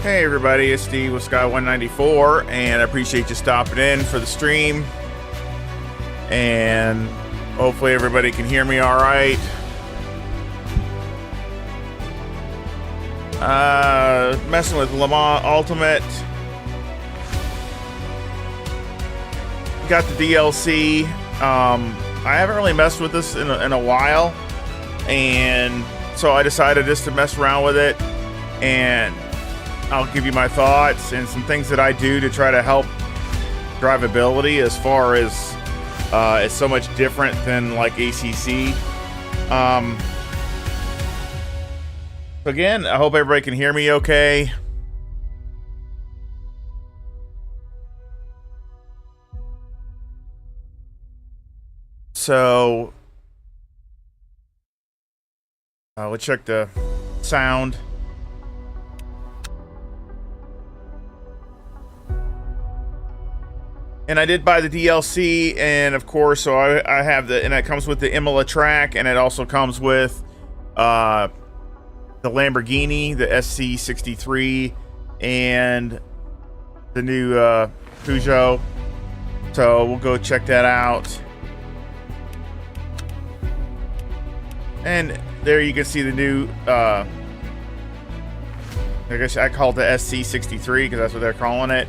Hey everybody, it's Steve with SKY194, and I appreciate you stopping in for the stream. And hopefully everybody can hear me all right. Messing with Le Mans Ultimate. Got the DLC. I haven't really messed with this in a while, and so I decided just to mess around with it, and I'll give you my thoughts and some things that I do to try to help drivability, as far as it's so much different than like ACC. Again, I hope everybody can hear me okay. So we'll check the sound. And I did buy the DLC, and of course, so I have and it comes with the Imola track, and it also comes with the Lamborghini, the SC63, and the new Peugeot. So we'll go check that out. And there you can see the new, I guess I call it the SC63 because that's what they're calling it.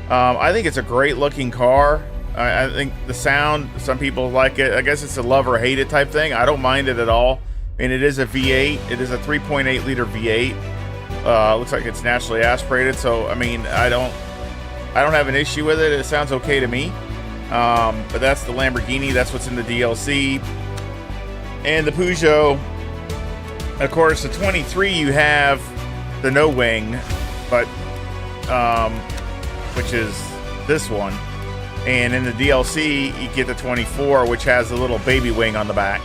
I think it's a great looking car. I think the sound, some people like it. I guess it's a love or hate it type thing. I don't mind it at all. And it is a V8. It is a 3.8 liter V8. Looks like it's naturally aspirated. So, I mean, I don't have an issue with it. It sounds okay to me. But that's the Lamborghini. That's what's in the DLC. And the Peugeot, of course, the 23, you have the no wing, but, which is this one. And in the DLC, you get the 24, which has a little baby wing on the back.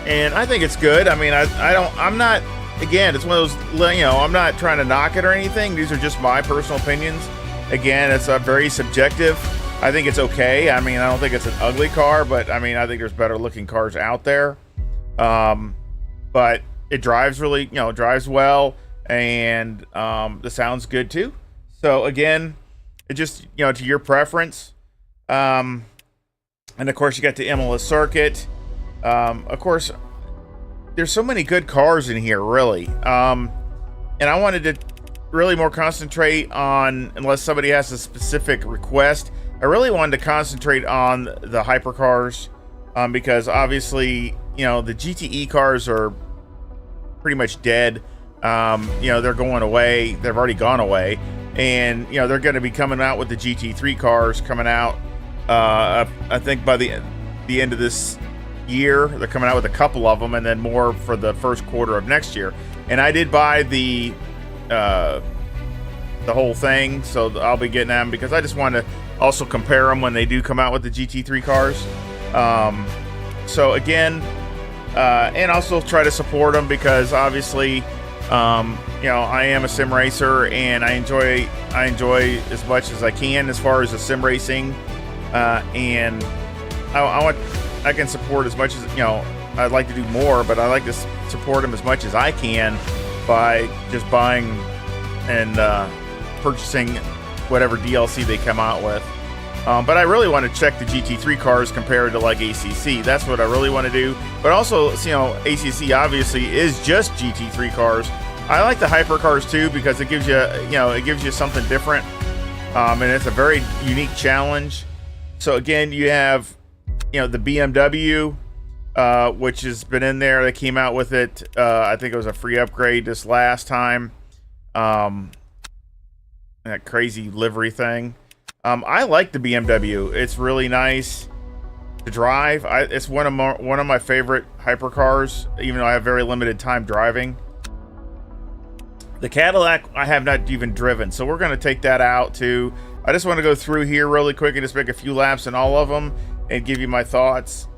And I think it's good. I mean, I'm not, again, it's one of those, I'm not trying to knock it or anything. These are just my personal opinions. Again, it's a very subjective. I think it's okay. I mean, I don't think it's an ugly car, but I mean, I think there's better looking cars out there. But it drives really, drives well. And the sound's good too. So again, it just, to your preference. And of course, you got the Imola circuit. Of course, there's so many good cars in here, really. And I wanted to really more concentrate on, unless somebody has a specific request, I really wanted to concentrate on the hypercars, because obviously, the GTE cars are pretty much dead. They're going away. They've already gone away. And, they're going to be coming out with the GT3 cars coming out, I think by the end of this year. They're coming out with a couple of them, and then more for the first quarter of next year. And I did buy the whole thing, so I'll be getting them because I just want to also compare them when they do come out with the GT3 cars. So again, and also try to support them because obviously, I am a sim racer, and I enjoy as much as I can as far as the sim racing, and I can support as much as, I'd like to do more, but I like to support them as much as I can by just buying and purchasing whatever DLC they come out with. But I really want to check the GT3 cars compared to like ACC. That's what I really want to do. But also, ACC obviously is just GT3 cars. I like the hypercars too because it gives you, something different, and it's a very unique challenge. So again, you have, the BMW, which has been in there. They came out with it. I think it was a free upgrade this last time. That crazy livery thing. I like the BMW. It's really nice to drive. It's one of my favorite hypercars, even though I have very limited time driving. The Cadillac I have not even driven, so we're going to take that out too. I just want to go through here really quick and just make a few laps in all of them and give you my thoughts.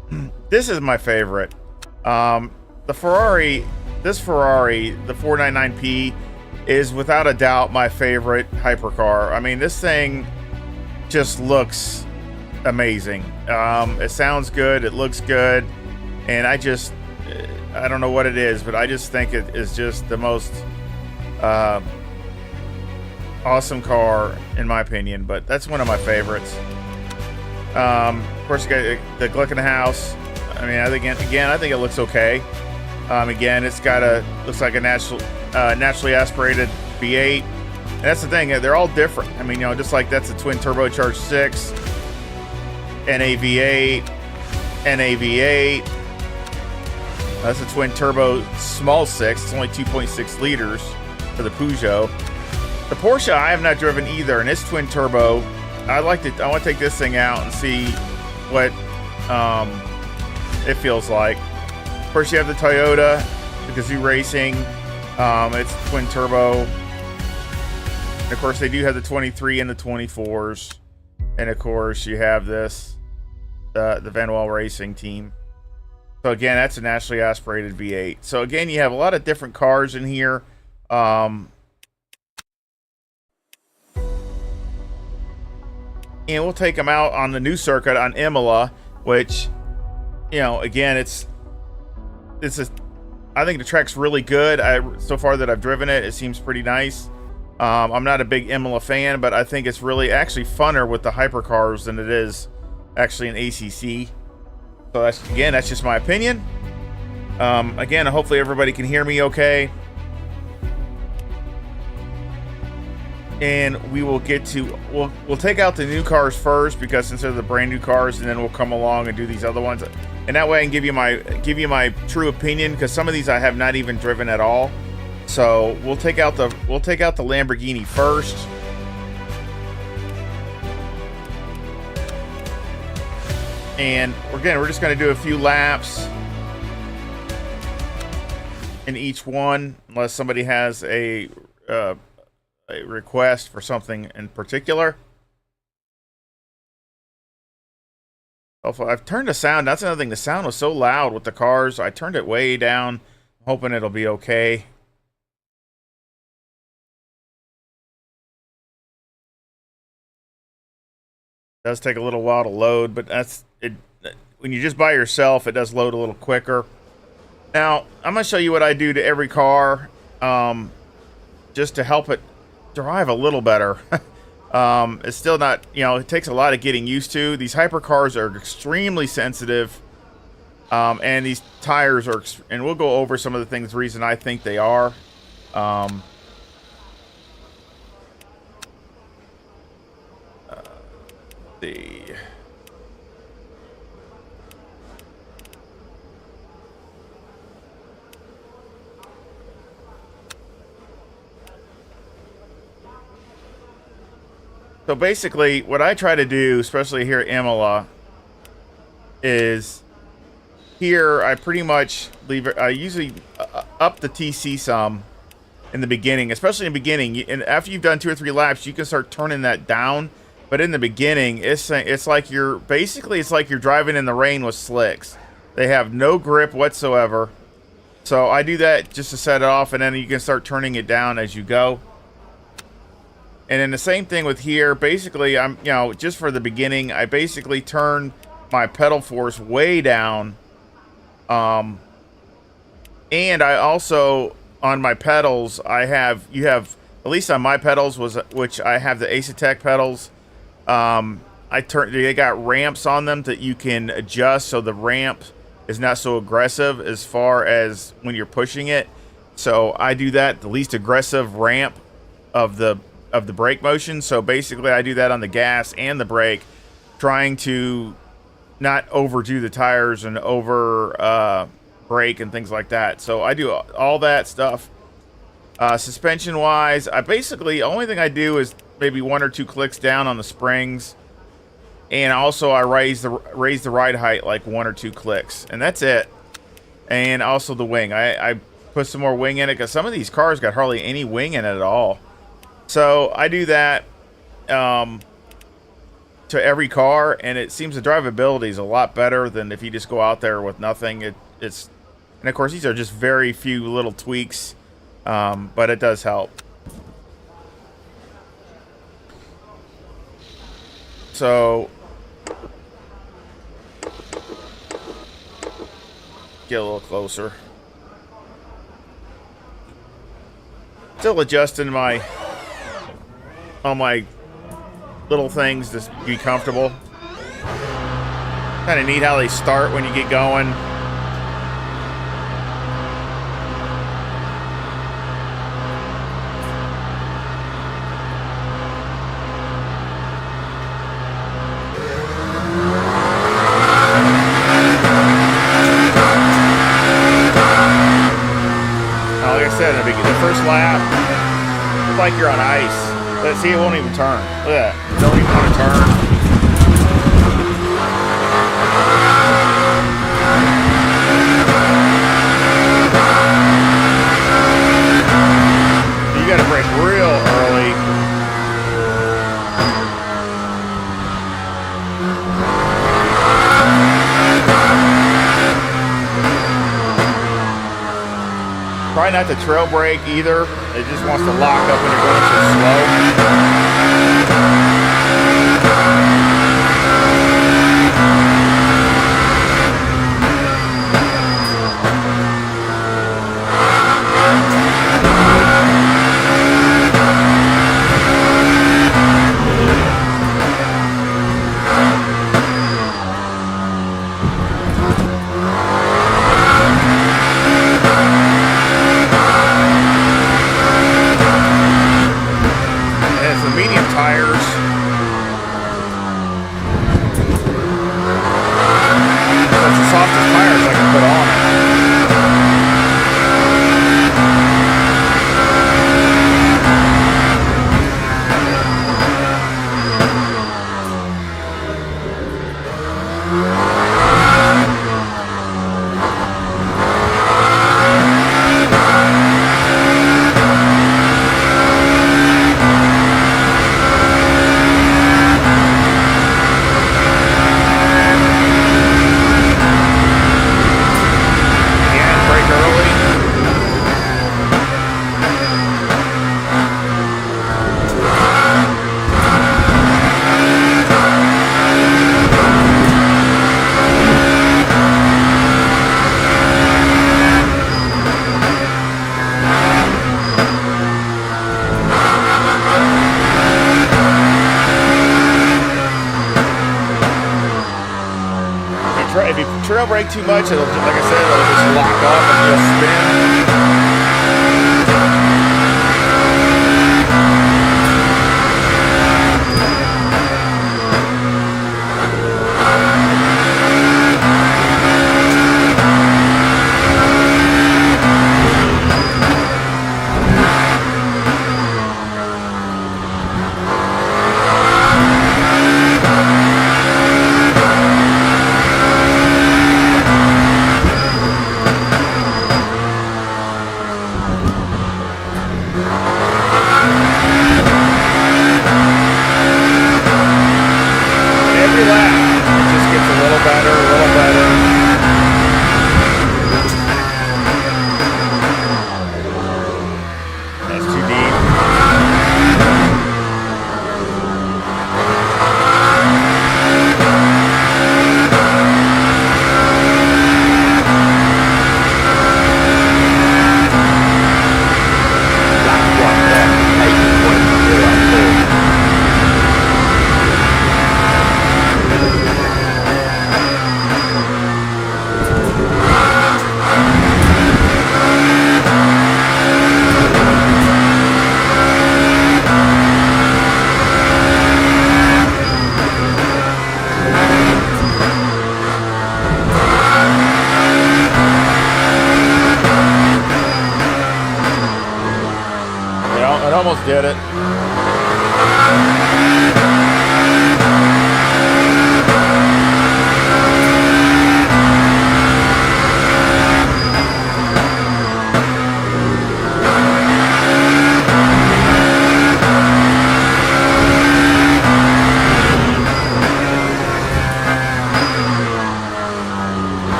This is my favorite. The Ferrari, the 499P, is without a doubt my favorite hypercar. I mean, this thing just looks amazing. It sounds good, it looks good, and I don't know what it is, but I just think it is just the most Awesome car in my opinion, but that's one of my favorites. Of course, you got the Glick in the house. I mean, I think it looks okay. Again, it's got looks like a naturally aspirated V8. And that's the thing, they're all different. I mean, just like that's a twin turbocharged 6, NAV8, NAV8. That's a twin turbo small 6. It's only 2.6 liters for the Peugeot. The Porsche I have not driven either, and it's twin turbo. I want to take this thing out and see what it feels like. Of course, you have the Toyota, the Gazoo Racing. It's twin turbo. And of course, they do have the 23 and the 24s. And of course, you have this, the Van Wall Racing team. So again, that's a naturally aspirated V8. So again, you have a lot of different cars in here. And we'll take them out on the new circuit on Imola, which, again, I think the track's really good. So far that I've driven it, it seems pretty nice. I'm not a big Imola fan, but I think it's really actually funner with the hypercars than it is actually in ACC. So that's just my opinion. Again, hopefully everybody can hear me okay. And we will get to we'll take out the new cars first, because since they're the brand new cars, and then we'll come along and do these other ones, and that way I can give you my true opinion, because some of these I have not even driven at all. So we'll take out the Lamborghini first. And again, we're just going to do a few laps in each one, unless somebody has a request for something in particular. Hopefully, I've turned the sound. That's another thing. The sound was so loud with the cars. I turned it way down, hoping it'll be okay. It does take a little while to load, but that's it. When you're just by yourself, it does load a little quicker. Now, I'm going to show you what I do to every car, just to help it drive a little better. It's still not, it takes a lot of getting used to. These hypercars are extremely sensitive, and these tires are, and we'll go over some of the things, the reason I think they are. So basically, what I try to do, especially here at Imola, is here I pretty much leave it. I usually up the TC some in the beginning, especially in the beginning. And after you've done 2 or 3 laps, you can start turning that down. But in the beginning, it's like you're driving in the rain with slicks. They have no grip whatsoever. So I do that just to set it off, and then you can start turning it down as you go. And then the same thing with here. Basically, I'm, just for the beginning, I basically turn my pedal force way down. And I also, on my pedals, at least on my pedals, which I have the Ace-Attack pedals, they got ramps on them that you can adjust, so the ramp is not so aggressive as far as when you're pushing it. So I do that, the least aggressive ramp of the brake motion. So basically I do that on the gas and the brake, trying to not overdo the tires and over brake and things like that. So I do all that stuff. Suspension wise, the only thing I do is maybe 1 or 2 clicks down on the springs, and also I raise the ride height like 1 or 2 clicks, and that's it. And also the wing, I put some more wing in it, because some of these cars got hardly any wing in it at all. So I do that to every car, and it seems the drivability is a lot better than if you just go out there with nothing. And of course, these are just very few little tweaks, but it does help. So get a little closer. Still adjusting all my little things to be comfortable. Kind of neat how they start when you get going. Like I said, the first lap, it's like you're on ice. Let's see, it won't even turn. Look at that. Don't even want to turn. You got to brake real early. Probably not the trail brake either. It just wants to lock up when you're going so slow. If you trail brake too much, it'll, like I said, it'll just lock up and you'll spin. Almost did it.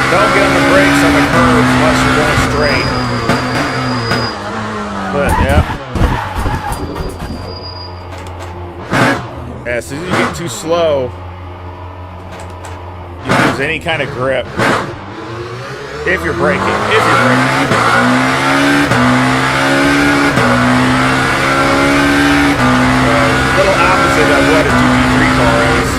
Don't get on the brakes on the curves unless you're going straight. But yeah. As soon as you get too slow, you lose any kind of grip. If you're braking. If you're braking. A little opposite of what a GT3 car is.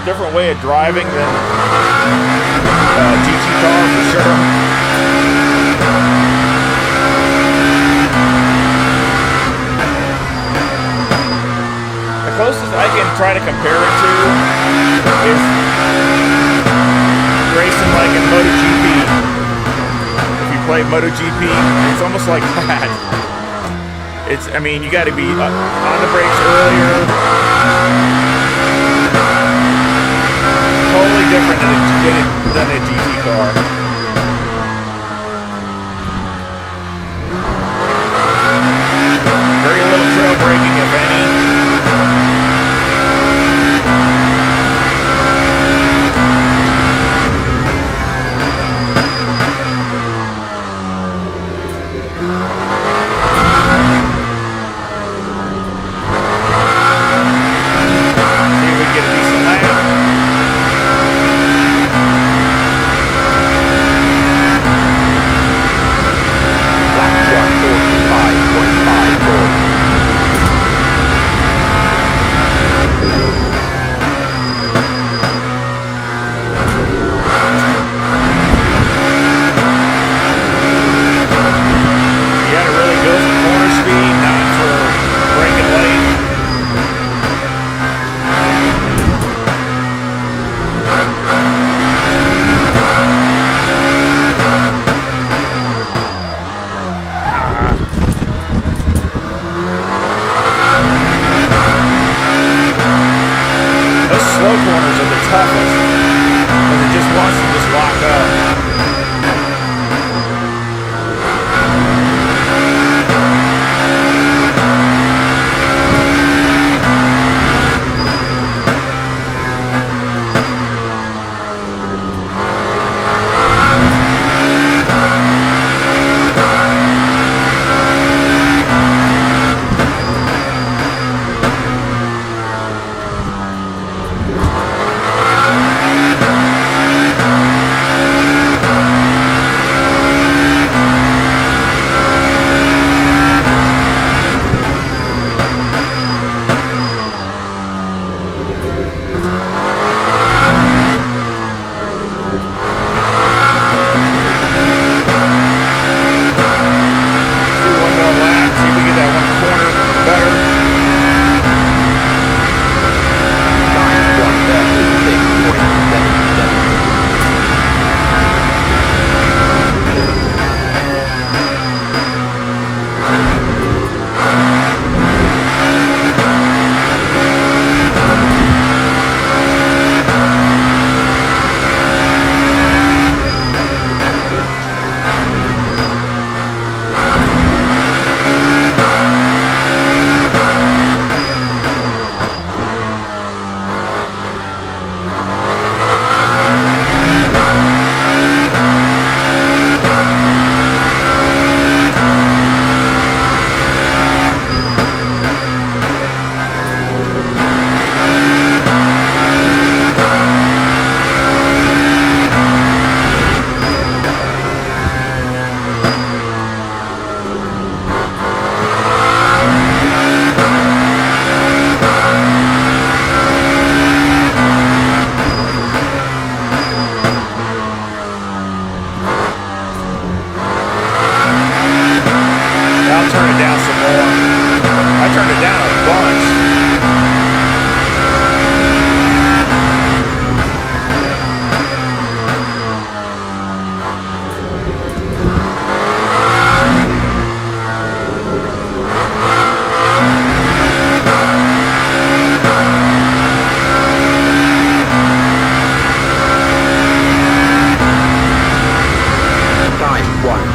Different way of driving than GT car for sure. The closest I can try to compare it to is racing like in MotoGP. If you play MotoGP, it's almost like that. I mean, you got to be on the brakes earlier. Totally different than a GT car. Very little trail braking, if any. See if we can get a decent lap.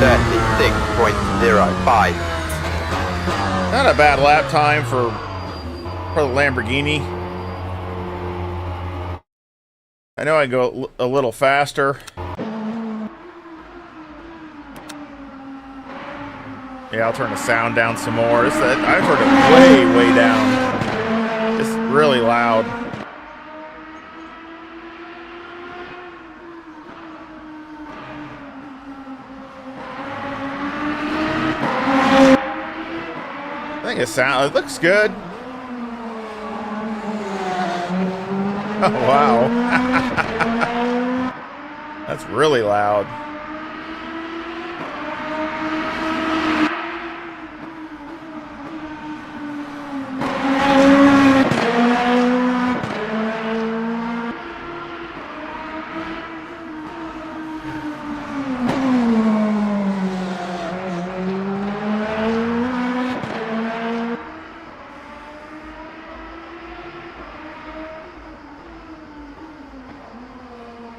36.05. Not a bad lap time for the Lamborghini. I know I go a little faster. Yeah, I'll turn the sound down some more. I've heard it way down. It's really loud. I think it looks good. Oh, wow. That's really loud.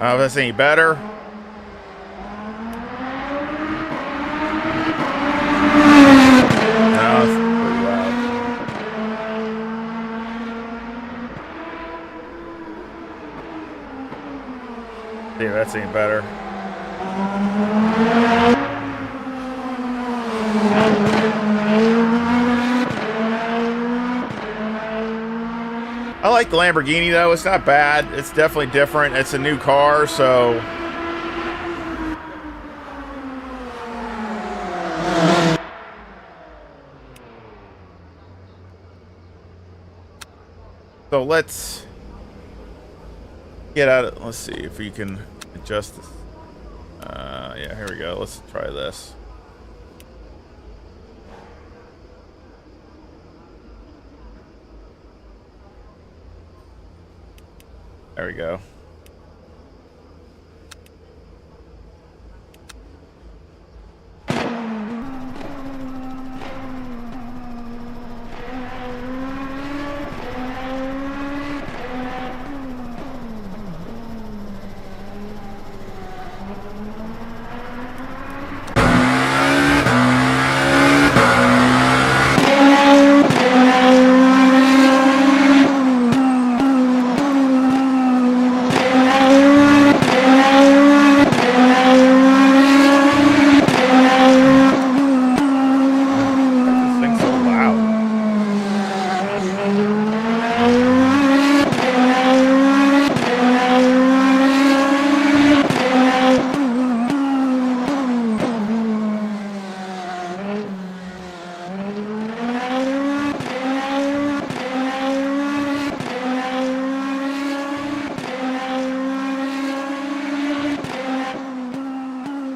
If that's any better. No, it's pretty loud. See if that's any better. I like the Lamborghini though. It's not bad. It's definitely different. It's a new car, so let's get out of, let's see if we can adjust this. Yeah, here we go. Let's try this. There we go.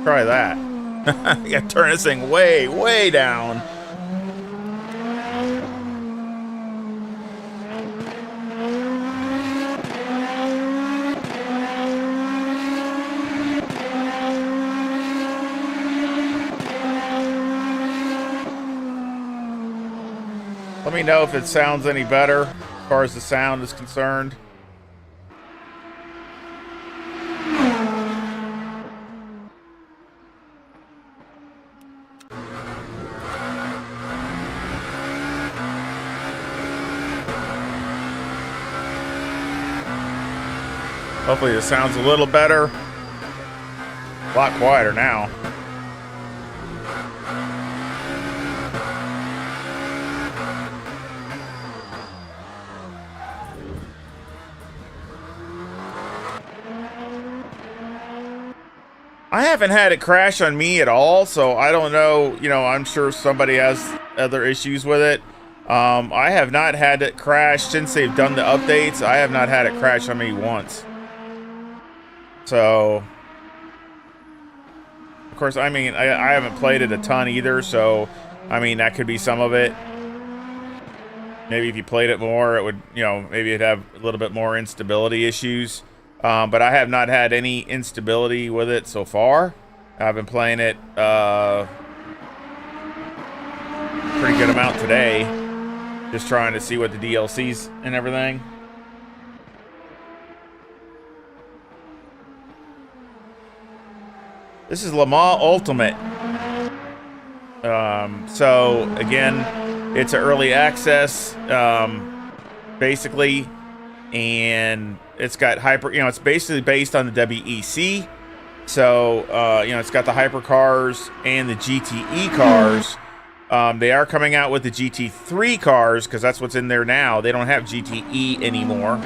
Try that. You gotta turn this thing way down. Let me know if it sounds any better as far as the sound is concerned. Hopefully it sounds a little better. A lot quieter now. I haven't had it crash on me at all, so I don't know. You know, I'm sure somebody has other issues with it. I have not had it crash since they've done the updates. I have not had it crash on me once. So, of course, I mean, I haven't played it a ton either, so, I mean, that could be some of it. Maybe if you played it more, it would, you know, maybe it'd have a little bit more instability issues. But I have not had any instability with it so far. I've been playing it pretty good amount today. Just trying to see what the DLCs and everything. This is Le Mans Ultimate. So again, it's an early access, basically, and it's got it's basically based on the WEC. So, it's got the hypercars and the GTE cars. They are coming out with the GT3 cars because that's what's in there now. They don't have GTE anymore.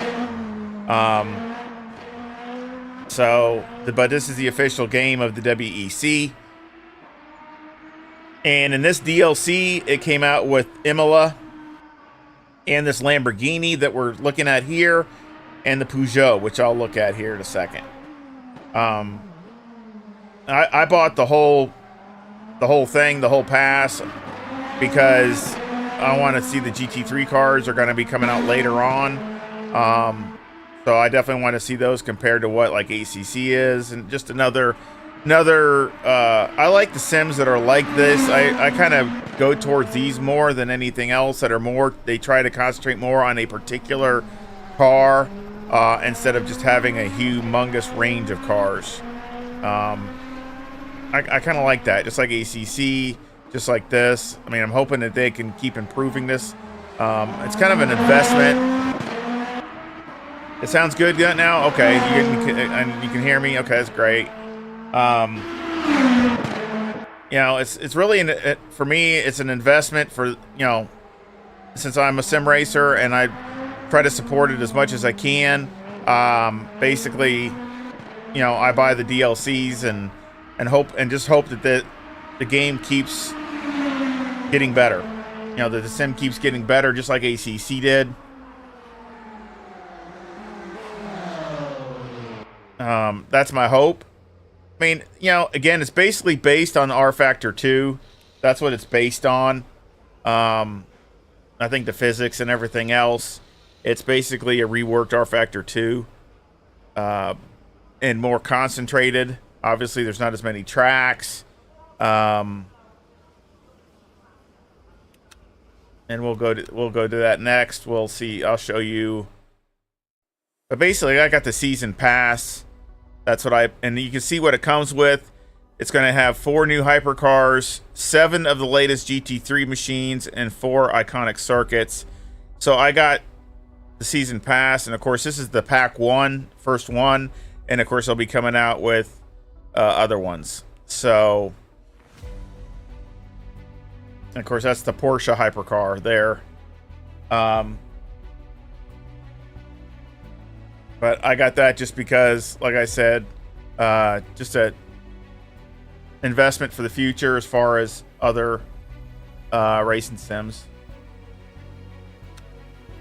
But this is the official game of the WEC. And in this DLC, it came out with Imola and this Lamborghini that we're looking at here, and the Peugeot, which I'll look at here in a second. I bought the whole thing, the whole pass, because I want to see the GT3 cars are going to be coming out later on. So I definitely want to see those compared to what like ACC is, and just another. I like the sims that are like this. I kind of go towards these more than anything else. That are more. They try to concentrate more on a particular car instead of just having a humongous range of cars. I kind of like that, just like ACC, just like this. I mean, I'm hoping that they can keep improving this. It's kind of an investment. It sounds good now? Okay, you can hear me? Okay, that's great. It's really, for me, it's an investment for, since I'm a sim racer and I try to support it as much as I can. Basically, I buy the DLCs and just hope that the game keeps getting better. That the sim keeps getting better, just like ACC did. That's my hope. I mean, again, it's basically based on R Factor 2. That's what it's based on. I think the physics and everything else, it's basically a reworked R Factor 2, and more concentrated. Obviously, there's not as many tracks. And we'll go to that next. We'll see. I'll show you. But basically, I got the season pass. That's what and you can see what it comes with. It's going to have 4 new hypercars, 7 of the latest GT3 machines, and 4 iconic circuits. So I got the season pass, and of course, this is the pack 1, first one, and of course, I'll be coming out with other ones. So, and of course, that's the Porsche hypercar there. But I got that just because, like I said, just a investment for the future as far as other racing sims.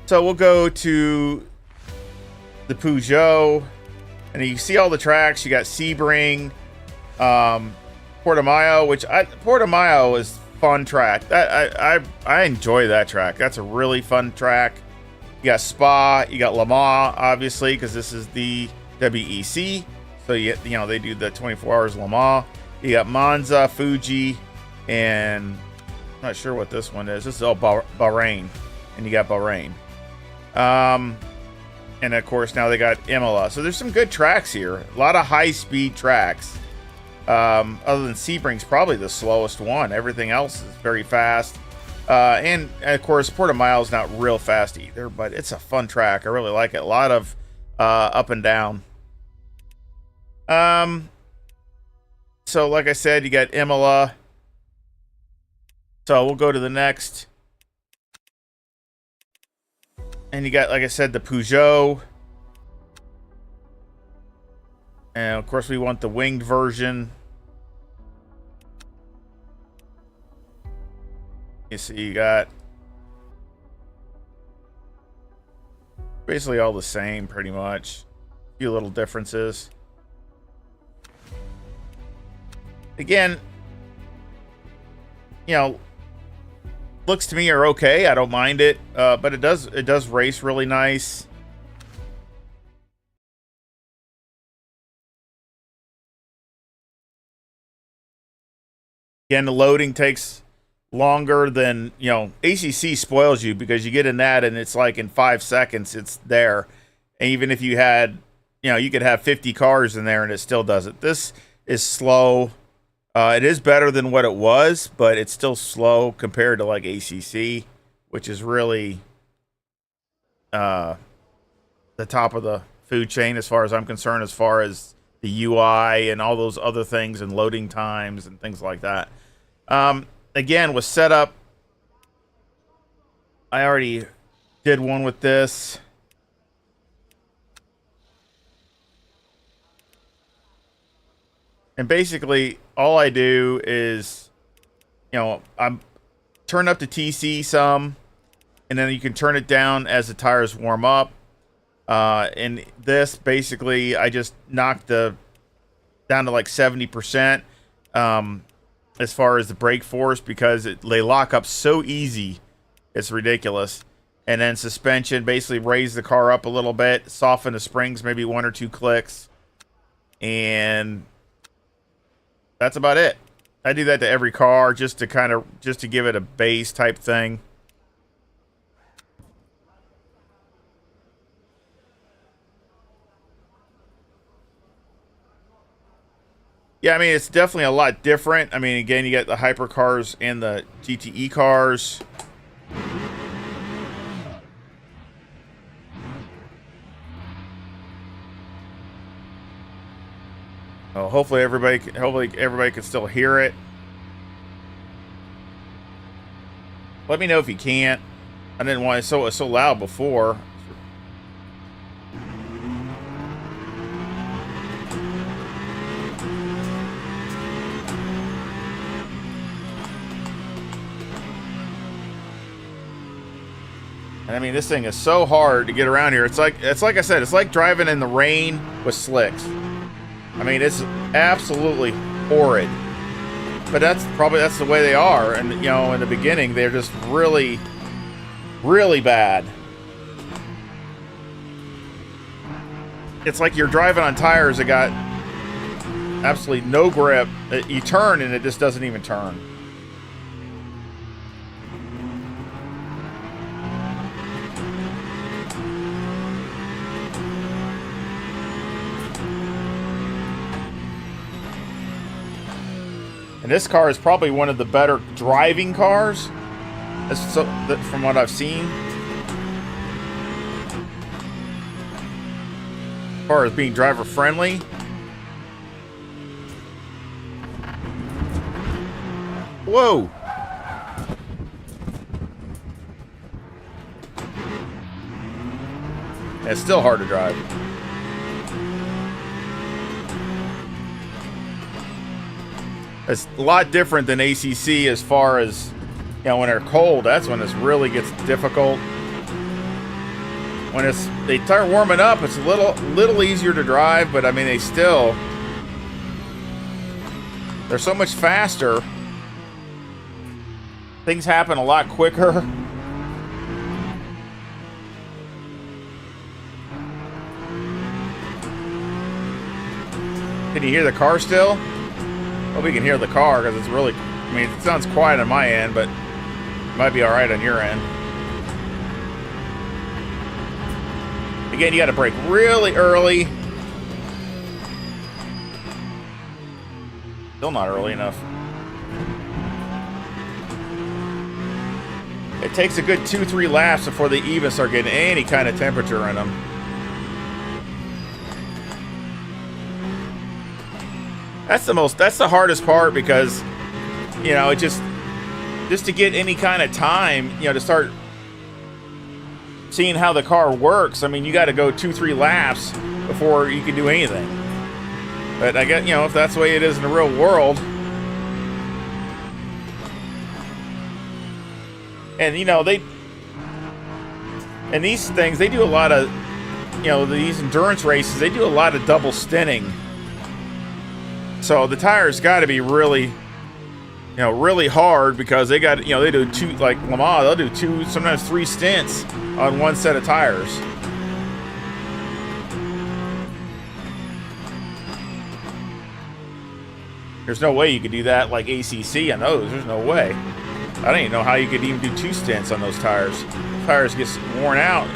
So we'll go to the Peugeot, and you see all the tracks. You got Sebring, Portimao, Portimao is fun track. I enjoy that track. That's a really fun track. You got Spa, you got Le Mans, obviously, because this is the WEC. So they do the 24 hours Le Mans. You got Monza, Fuji, and I'm not sure what this one is. This is all Bahrain, and you got Bahrain. And of course now they got Imola. So there's some good tracks here. A lot of high-speed tracks. Other than Sebring's probably the slowest one. Everything else is very fast. And of course, Portimao is not real fast either, but it's a fun track. I really like it. A lot of up and down. So like I said, you got Imola. So we'll go to the next. And you got, like I said, the Peugeot. And of course, we want the winged version. You see, you got basically all the same, pretty much. A few little differences. Again, looks to me are okay. I don't mind it, but it does race really nice. Again, the loading takes longer than, ACC spoils you because you get in that and it's like in 5 seconds it's there. And even if you had, you could have 50 cars in there and it still doesn't. This is slow. It is better than what it was, but it's still slow compared to like ACC, which is really the top of the food chain as far as I'm concerned, as far as the UI and all those other things and loading times and things like that. Again, with setup, I already did one with this. And basically, all I do is, you know, I'm turn up the TC some, and then you can turn it down as the tires warm up. And this, basically, I just knocked the down to like 70% as far as the brake force, because they lock up so easy. It's ridiculous. And then suspension, basically raise the car up a little bit, soften the springs, maybe 1 or 2 clicks. And that's about it. I do that to every car just to give it a base type thing. Yeah, I mean, it's definitely a lot different. I mean, again, you got the hypercars and the GTE cars. Oh, hopefully everybody can still hear it. Let me know if you can't. I didn't want it so loud before. And I mean, this thing is so hard to get around here. It's like I said, it's like driving in the rain with slicks. I mean, it's absolutely horrid. But that's the way they are. And, you know, in the beginning, they're just really, really bad. It's like you're driving on tires that got absolutely no grip. You turn and it just doesn't even turn. And this car is probably one of the better driving cars, from what I've seen. As far as being driver friendly. Whoa! It's still hard to drive. It's a lot different than ACC as far as, you know, when they're cold, that's when this really gets difficult. When they start warming up, it's a little easier to drive, but I mean, they're so much faster. Things happen a lot quicker. Can you hear the car still? Well, we can hear the car because it's really, I mean, it sounds quiet on my end, but it might be all right on your end. Again, you got to brake really early. Still not early enough. It takes a good 2-3 laps before they even start getting any kind of temperature in them. That's the hardest part, because, you know, it just to get any kind of time, you know, to start seeing how the car works. I mean, you got to go 2-3 laps before you can do anything. But I guess, you know, if that's the way it is in the real world. And, you know, and these things, they do a lot of, you know, these endurance races, they do a lot of double stinting. So the tires got to be really, you know, really hard, because they got, you know, they do 2, like Le Mans, they'll do 2, sometimes 3 stints on one set of tires. There's no way you could do that like ACC on those. There's no way. I don't even know how you could even do 2 stints on those tires. The tires get worn out.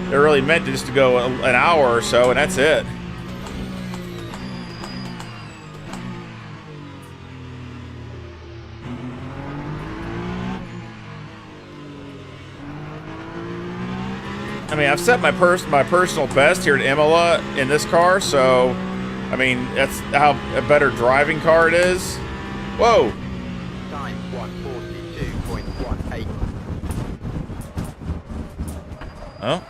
They're really meant to just to go an hour or so, and that's it. I mean, I've set my personal best here at Imola in this car, so I mean that's how a better driving car it is. Whoa. Time 142.18. Oh.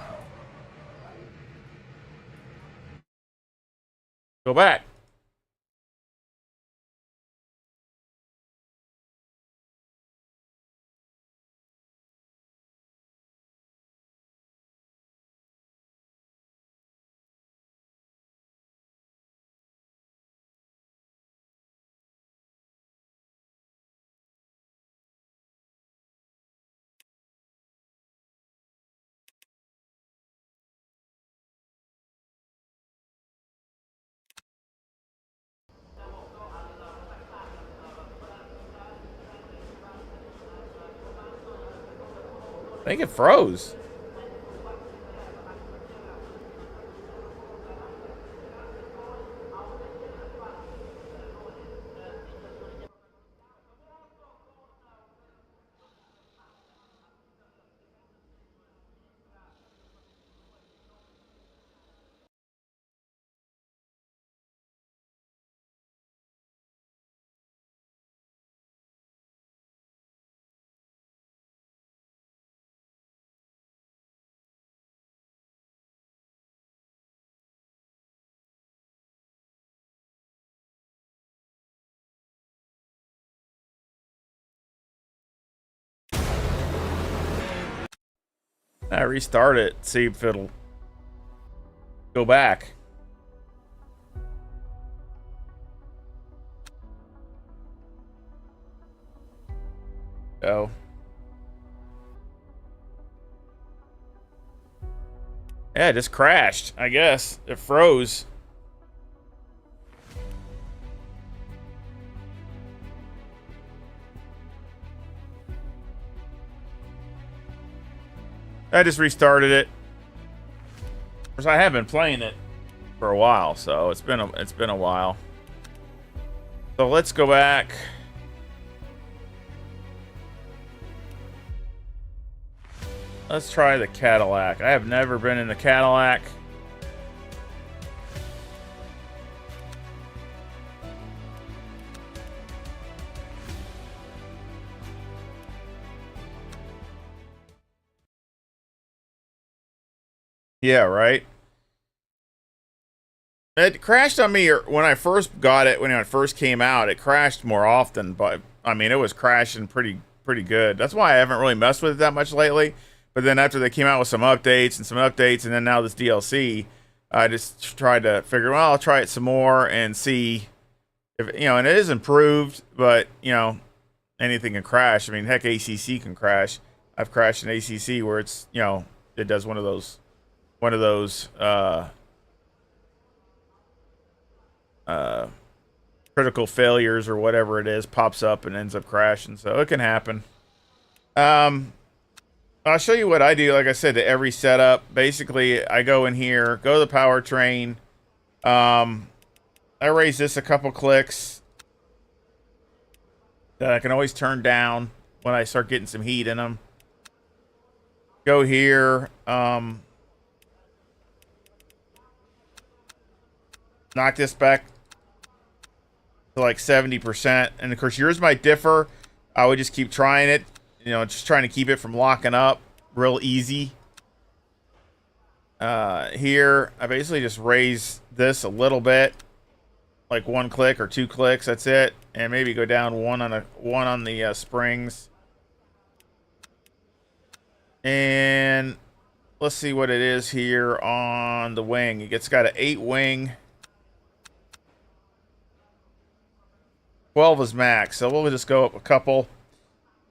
Go back. I think it froze. I restart it, see if it'll go back. Oh. Yeah, it just crashed, I guess. It froze. I just restarted it. Of course, I have been playing it for a while, so it's been a while. So let's go back. Let's try the Cadillac. I have never been in the Cadillac. Yeah, right. It crashed on me when I first got it. When it first came out, it crashed more often, but I mean, it was crashing pretty good. That's why I haven't really messed with it that much lately. But then after they came out with some updates, and then now this DLC, I just tried to figure, well, I'll try it some more and see if, you know, and it is improved, but, you know, anything can crash. I mean, heck, ACC can crash. I've crashed an ACC where it's, you know, it does one of those critical failures or whatever it is, pops up and ends up crashing. So it can happen. I'll show you what I do. Like I said, to every setup, basically I go in here, go to the powertrain. I raise this a couple clicks that I can always turn down when I start getting some heat in them. Go here, knock this back to like 70%. And of course yours might differ. I would just keep trying it. You know, just trying to keep it from locking up real easy. Here, I basically just raise this a little bit, like one click or two clicks. That's it, and maybe go down one on the springs. And let's see what it is here on the wing. It's got an 8 wing. 12 is max, so we'll just go up a couple.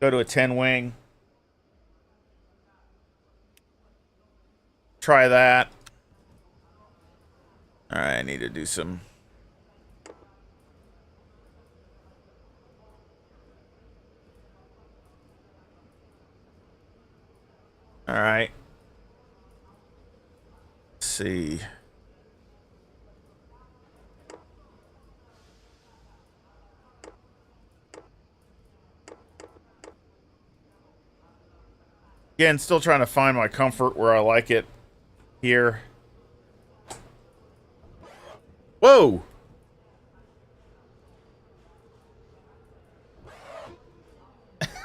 Go to a 10 wing. Try that. All right, I need to do some. All right. Let's see. Again, still trying to find my comfort where I like it here. Whoa!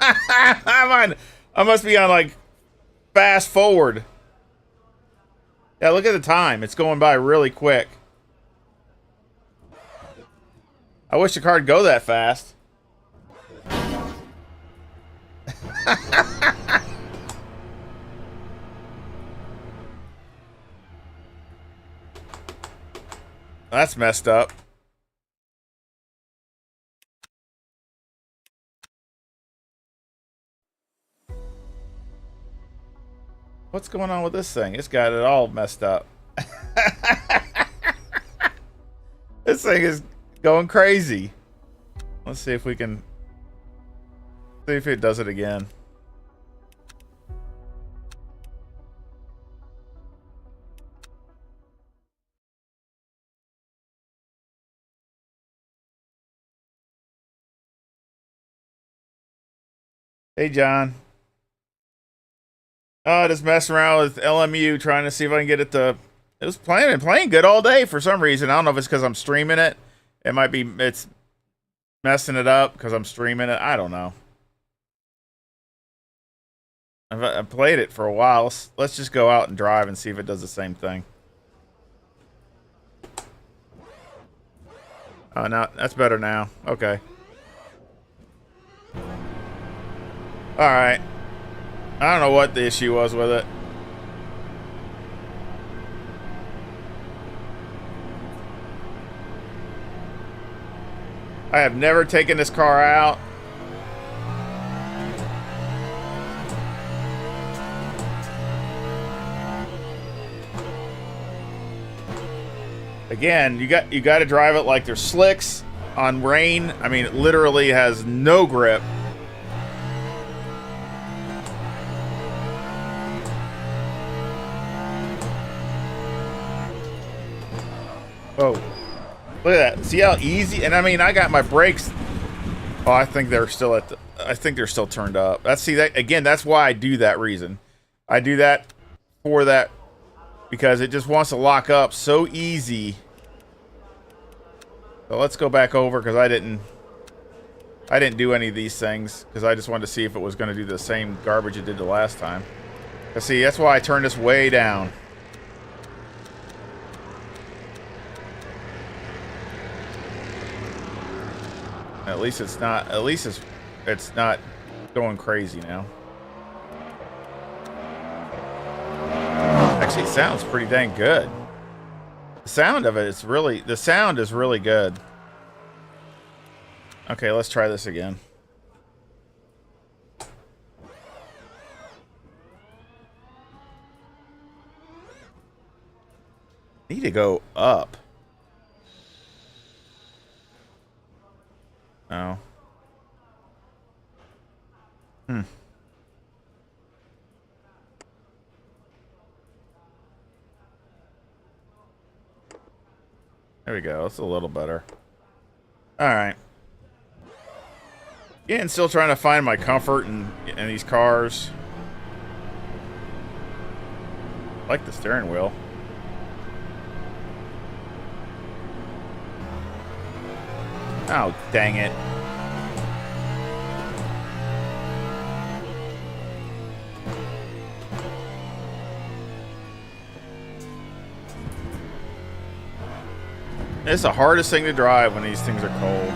I must be on like fast forward. Yeah, look at the time. It's going by really quick. I wish the car'd go that fast. That's messed up. What's going on with this thing? It's got it all messed up. This thing is going crazy. Let's see if we can see if it does it again. Hey, John. Oh, just messing around with LMU, trying to see if I can get it to... It was playing good all day for some reason. I don't know if it's because I'm streaming it. It might be it's messing it up because I'm streaming it. I don't know. I've played it for a while. Let's just go out and drive and see if it does the same thing. Oh, no, that's better now. Okay. All right. I don't know what the issue was with it. I have never taken this car out. Again, you got to drive it like there's slicks on rain. I mean, it literally has no grip. Oh, look at that. See how easy? And I mean, I got my brakes. Oh, I think they're still at the, I think they're still turned up. See that again, that's why I do that reason. I do that for that because it just wants to lock up so easy. So let's go back over because I didn't do any of these things because I just wanted to see if it was going to do the same garbage it did the last time. But see, that's why I turned this way down. At least it's not. At least it's not going crazy now. Actually, it sounds pretty dang good. The sound of it is really. The sound is really good. Okay, let's try this again. Need to go up. Oh. There we go. It's a little better. Alright. Yeah, and still trying to find my comfort in these cars. I like the steering wheel. Oh, dang it. It's the hardest thing to drive when these things are cold.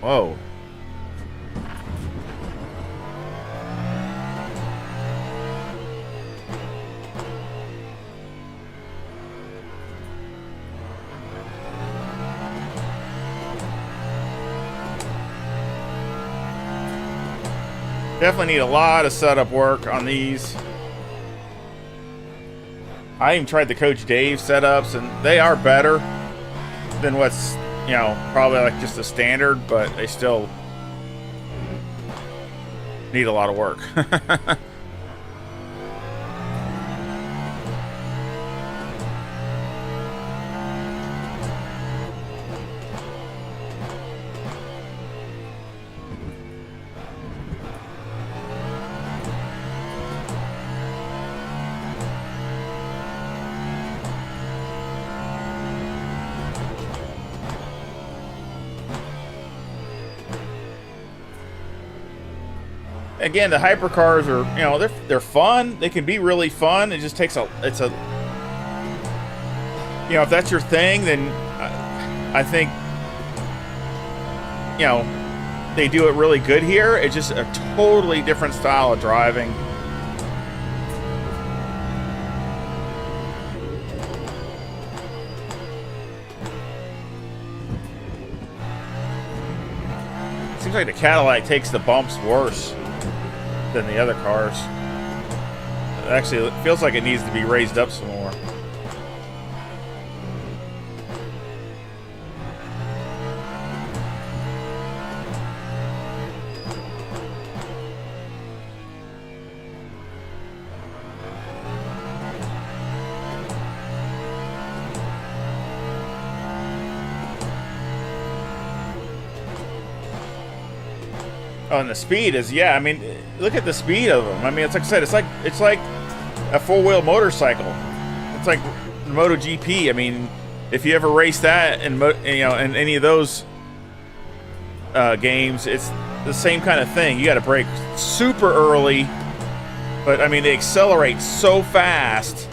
Whoa. Definitely need a lot of setup work on these. I even tried the Coach Dave setups, and they are better than what's, you know, probably like just a standard, but they still need a lot of work. again, the hypercars are, you know, they're fun. They can be really fun. It just takes it's a, you know, if that's your thing, then I think, you know, they do it really good here. It's just a totally different style of driving. Seems like the Cadillac takes the bumps worse than the other cars. Actually, it feels like it needs to be raised up some more. Oh, and the speed is, yeah, I mean, look at the speed of them. I mean, it's like I said, it's like a four-wheel motorcycle. It's like MotoGP. I mean, if you ever race that in, you know, in any of those games, it's the same kind of thing. You got to brake super early, but I mean, they accelerate so fast.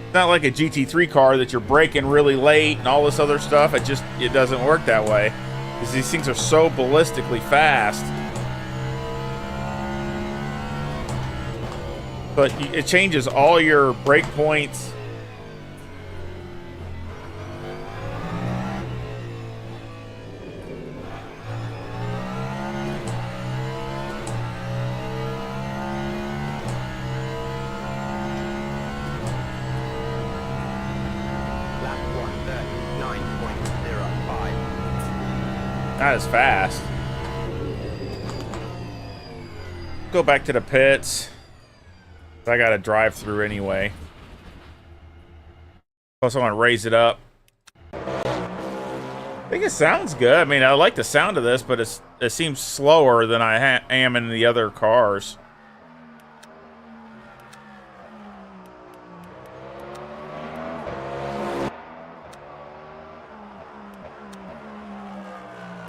It's not like a GT3 car that you're braking really late and all this other stuff. It doesn't work that way. Because these things are so ballistically fast. But it changes all your brake points. Not as fast. Go back to the pits. I gotta drive through anyway. Also want to raise it up. I think it sounds good. I mean, I like the sound of this, but it seems slower than I am in the other cars.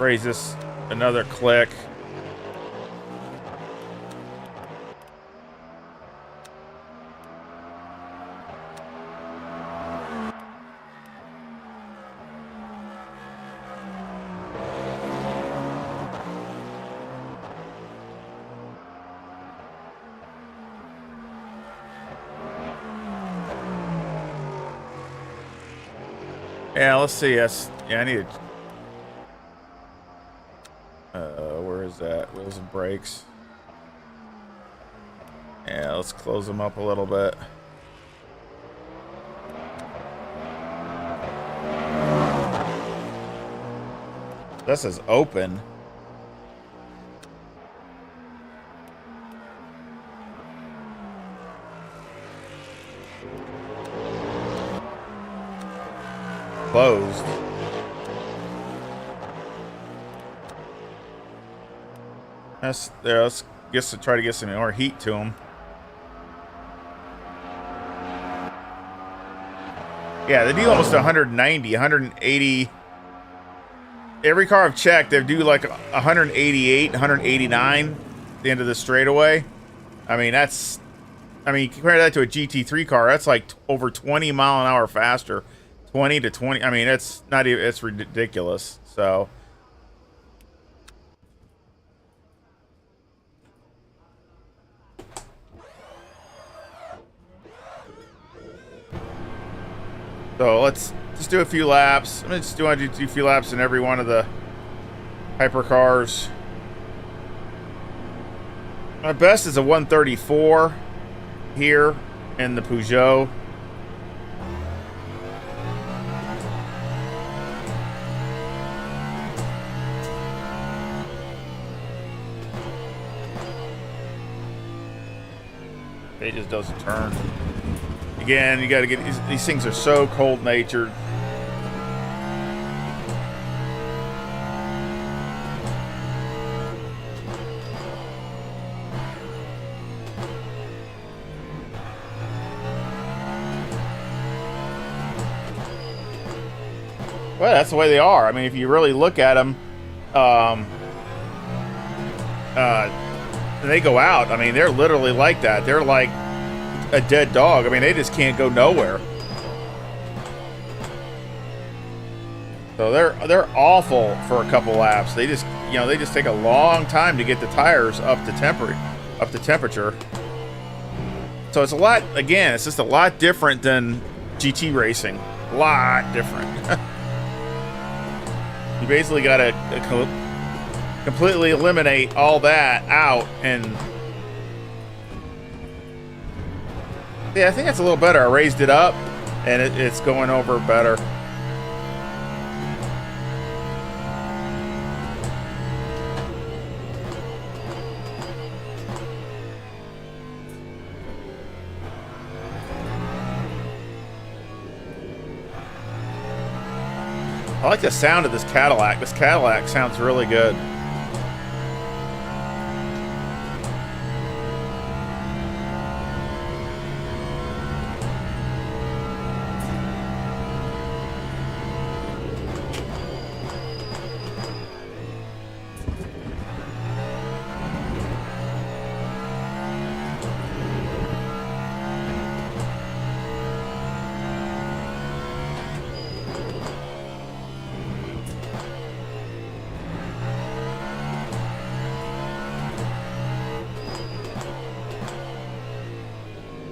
Raise this another click. Yeah, let's see. Yeah, I need to. Where is that? Wheels and brakes. Yeah, let's close them up a little bit. This is open. Closed. Let's try to get some more heat to them. Yeah, they do almost 190, 180. Every car I've checked, they do like 188, 189 at the end of the straightaway. I mean, compare that to a GT3 car, that's like over 20 mile an hour faster. 20 to 20. I mean, it's not even, it's ridiculous. So let's just do a few laps. I'm just want to do a few laps in every one of the hypercars. My best is a 134 here in the Peugeot. It just doesn't turn. Again, you got to get these things are so cold-natured. Well, that's the way they are. I mean, if you really look at them, they go out, I mean, they're literally like that. They're like a dead dog. I mean, they just can't go nowhere. So they're awful for a couple laps. They just, you know, they just take a long time to get the tires up to temperature. So it's a lot, again, it's just a lot different than GT racing. A lot different. You basically got to completely eliminate all that out, and yeah, I think that's a little better. I raised it up, and it's going over better. I like the sound of this Cadillac. This Cadillac sounds really good.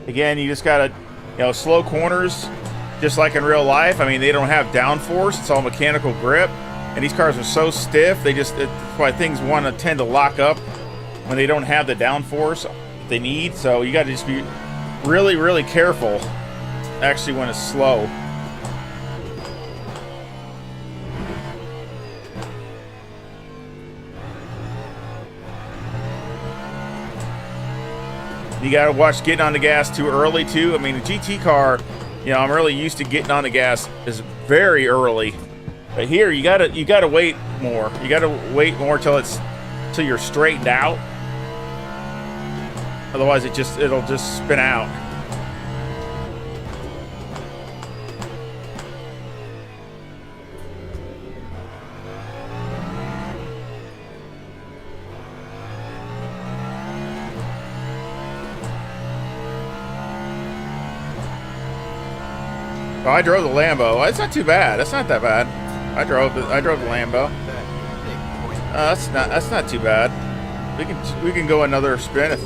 Again, you just gotta, you know, slow corners, just like in real life. I mean, they don't have downforce; it's all mechanical grip, and these cars are so stiff. That's why things want to tend to lock up when they don't have the downforce they need. So you got to just be really, really careful, actually, when it's slow. You gotta watch getting on the gas too early too. I mean, a GT car, you know, I'm really used to getting on the gas is very early, but here you gotta wait more. You gotta wait more till you're straightened out. Otherwise, it'll just spin out. Oh, I drove the Lambo. It's not too bad. That's not that bad. I drove the Lambo. That's not too bad. We can go another spin.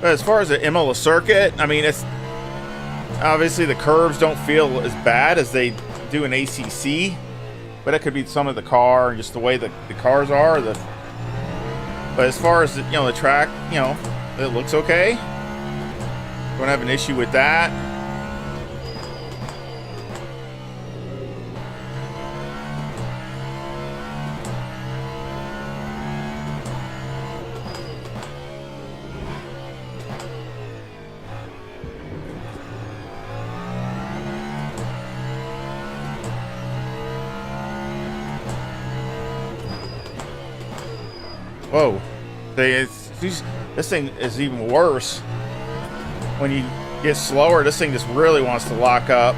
But as far as the Imola circuit, I mean, it's obviously the curves don't feel as bad as they do in ACC, but it could be some of the car and just the way the cars are. But as far as the track, you know, it looks okay. Don't have an issue with that. Whoa, this thing is even worse. When you get slower, this thing just really wants to lock up.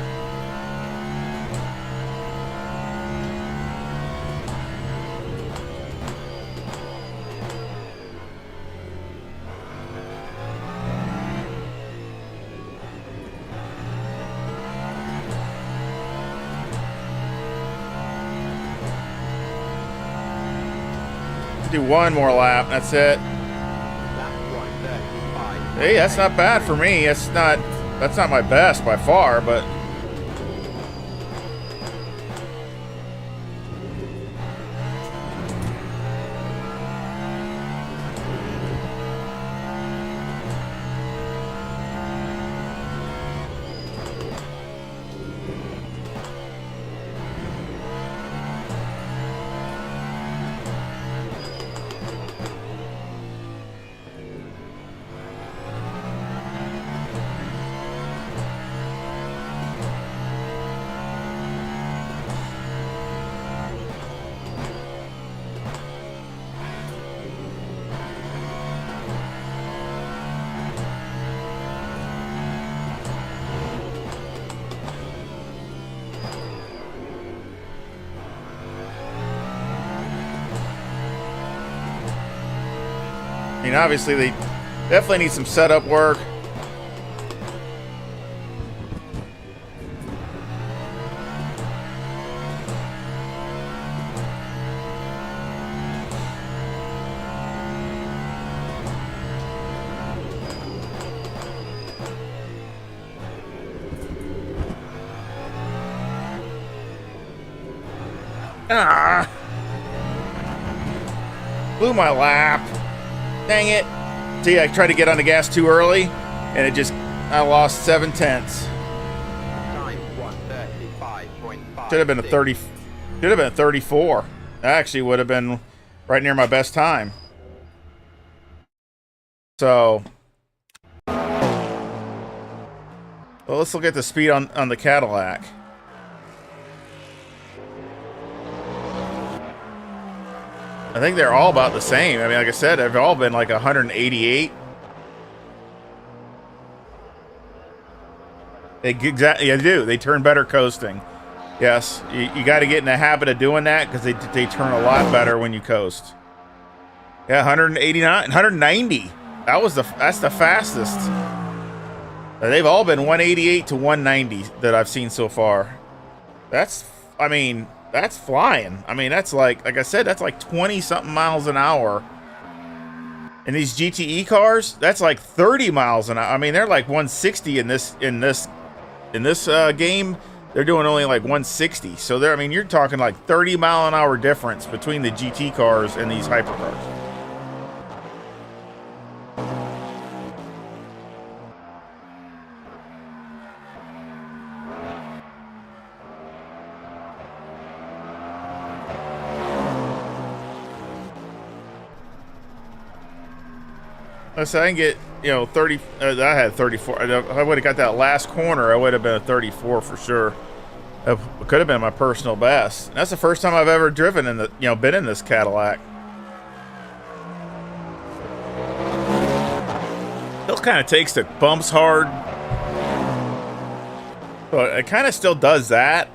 Do one more lap, that's it. Hey, that's not bad for me. That's not my best by far, but I mean, obviously they definitely need some setup work. Ah! Blew my lap. Dang it. See, I tried to get on the gas too early, and I lost 7/10. Should have been a 30. Should have been a 34. That actually would have been right near my best time. So, well, let's look at the speed on the Cadillac. I think they're all about the same. I mean, like I said, they've all been like 188. Exactly, I do. They turn better coasting. Yes, you got to get in the habit of doing that because they turn a lot better when you coast. Yeah, 189, 190. That's the fastest. They've all been 188 to 190 that I've seen so far. That's flying. I mean, that's like I said, that's like 20 something miles an hour. And these GTE cars, that's like 30 miles an hour. I mean, they're like 160 in this game. They're doing only like 160. So I mean, you're talking like 30 mile an hour difference between the GT cars and these hypercars. So I can get, 30. I had 34. I would have got that last corner. I would have been a 34 for sure. It could have been my personal best. And that's the first time I've ever driven been in this Cadillac. Still kind of takes the bumps hard, but it kind of still does that.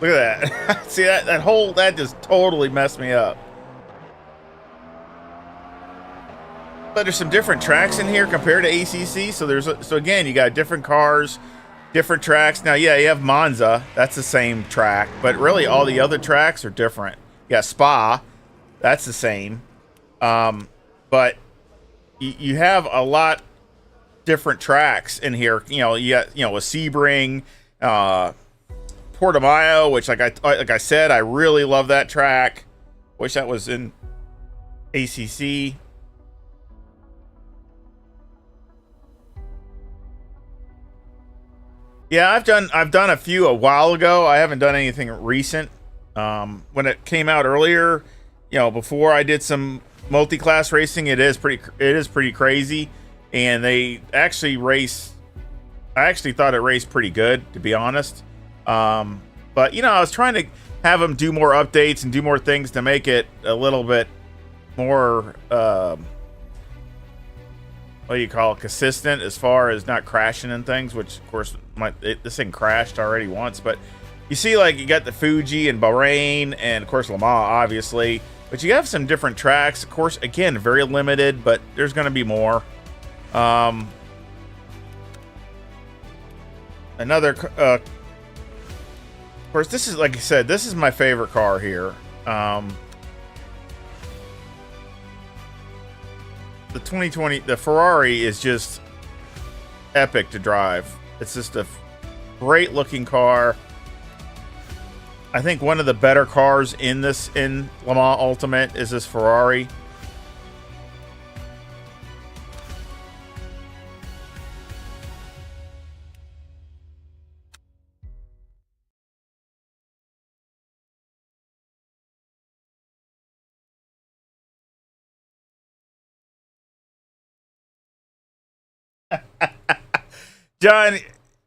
Look at that. See, that just totally messed me up. But there's some different tracks in here compared to ACC. So again, you got different cars, different tracks. Now, yeah, you have Monza. That's the same track. But really, all the other tracks are different. Yeah, Spa. That's the same. But you have a lot different tracks in here. You got, a Sebring, Portimao, which like I said, I really love that track. Wish that was in ACC. Yeah, I've done a few a while ago. I haven't done anything recent. When it came out earlier, before I did some multi-class racing, it is pretty crazy, and they actually race. I actually thought it raced pretty good, to be honest. But I was trying to have them do more updates and do more things to make it a little bit more, what do you call it, consistent as far as not crashing and things, which of course this thing crashed already once. But you see, like, you got the Fuji and Bahrain and of course Le Mans, obviously, but you have some different tracks. Of course, again, very limited, but there's going to be more. Another, of course, this is, like I said, this is my favorite car here. The 2020, the Ferrari is just epic to drive. It's just a great looking car. I think one of the better cars in Le Mans Ultimate is this Ferrari. John,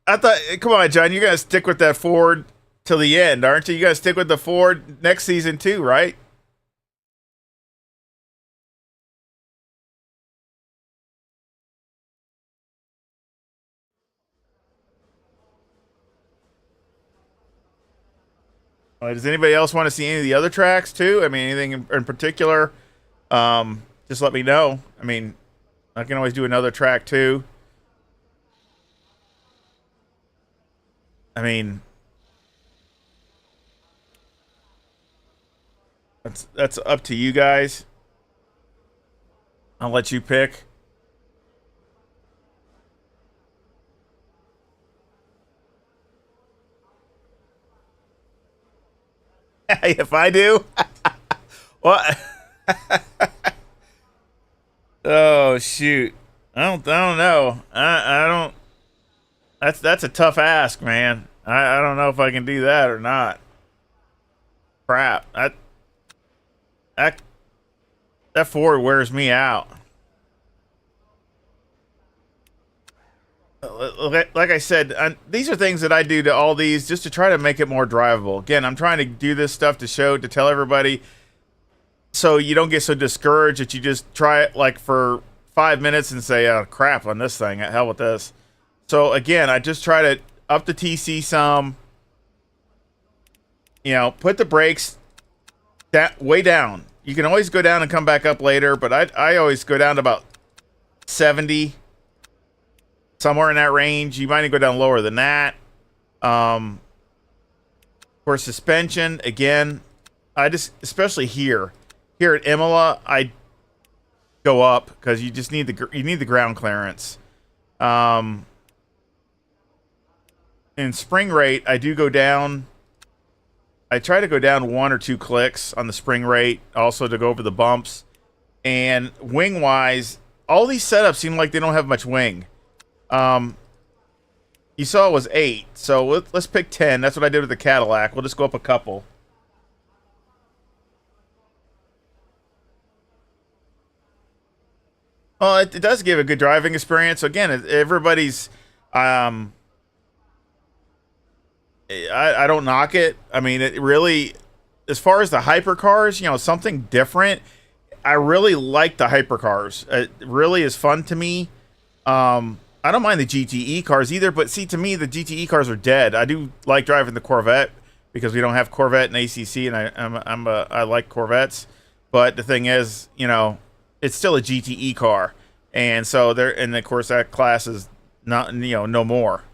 I thought, come on, John, you're going to stick with that Ford till the end, aren't you? You got to stick with the Ford next season too, right? Does anybody else want to see any of the other tracks too? I mean, anything in particular? Just let me know. I mean, I can always do another track too. I mean, that's up to you guys. I'll let you pick. If I do, what? Oh shoot! I don't know. I don't. That's a tough ask, man. I don't know if I can do that or not. Crap. That Ford wears me out. Like I said, these are things that I do to all these just to try to make it more drivable. Again, I'm trying to do this stuff to tell everybody, so you don't get so discouraged that you just try it like for 5 minutes and say, oh crap on this thing, hell with this. So again, I just try to up the TC some, you know, put the brakes way down. You can always go down and come back up later, but I always go down to about 70, somewhere in that range. You might even go down lower than that. For suspension, again, I just, especially here at Imola, I go up because you just need the ground clearance. In spring rate, I do go down. I try to go down 1 or 2 clicks on the spring rate, also to go over the bumps. And wing wise, all these setups seem like they don't have much wing. You saw it was 8, so let's pick 10. That's what I did with the Cadillac. We'll just go up a couple. Well, it does give a good driving experience. So again, everybody's I don't knock it. I mean, it really, as far as the hypercars, you know, something different. I really like the hypercars. It really is fun to me. I don't mind the GTE cars either, but see, to me, the GTE cars are dead. I do like driving the Corvette because we don't have Corvette and ACC, and I like Corvettes. But the thing is, you know, it's still a GTE car, and so there, and of course that class is not, you know, no more.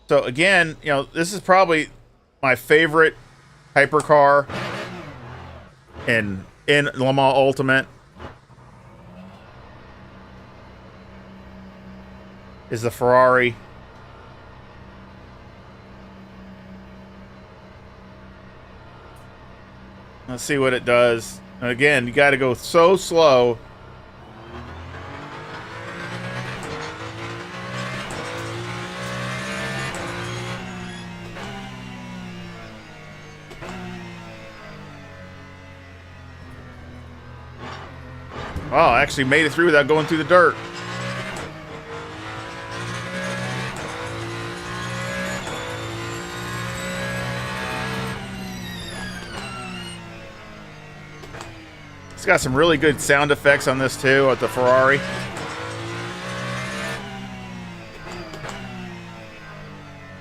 So again, you know, this is probably my favorite hypercar in Le Mans Ultimate. Is the Ferrari. Let's see what it does. Again, you got to go so slow. Oh, I actually made it through without going through the dirt. It's got some really good sound effects on this too, with the Ferrari.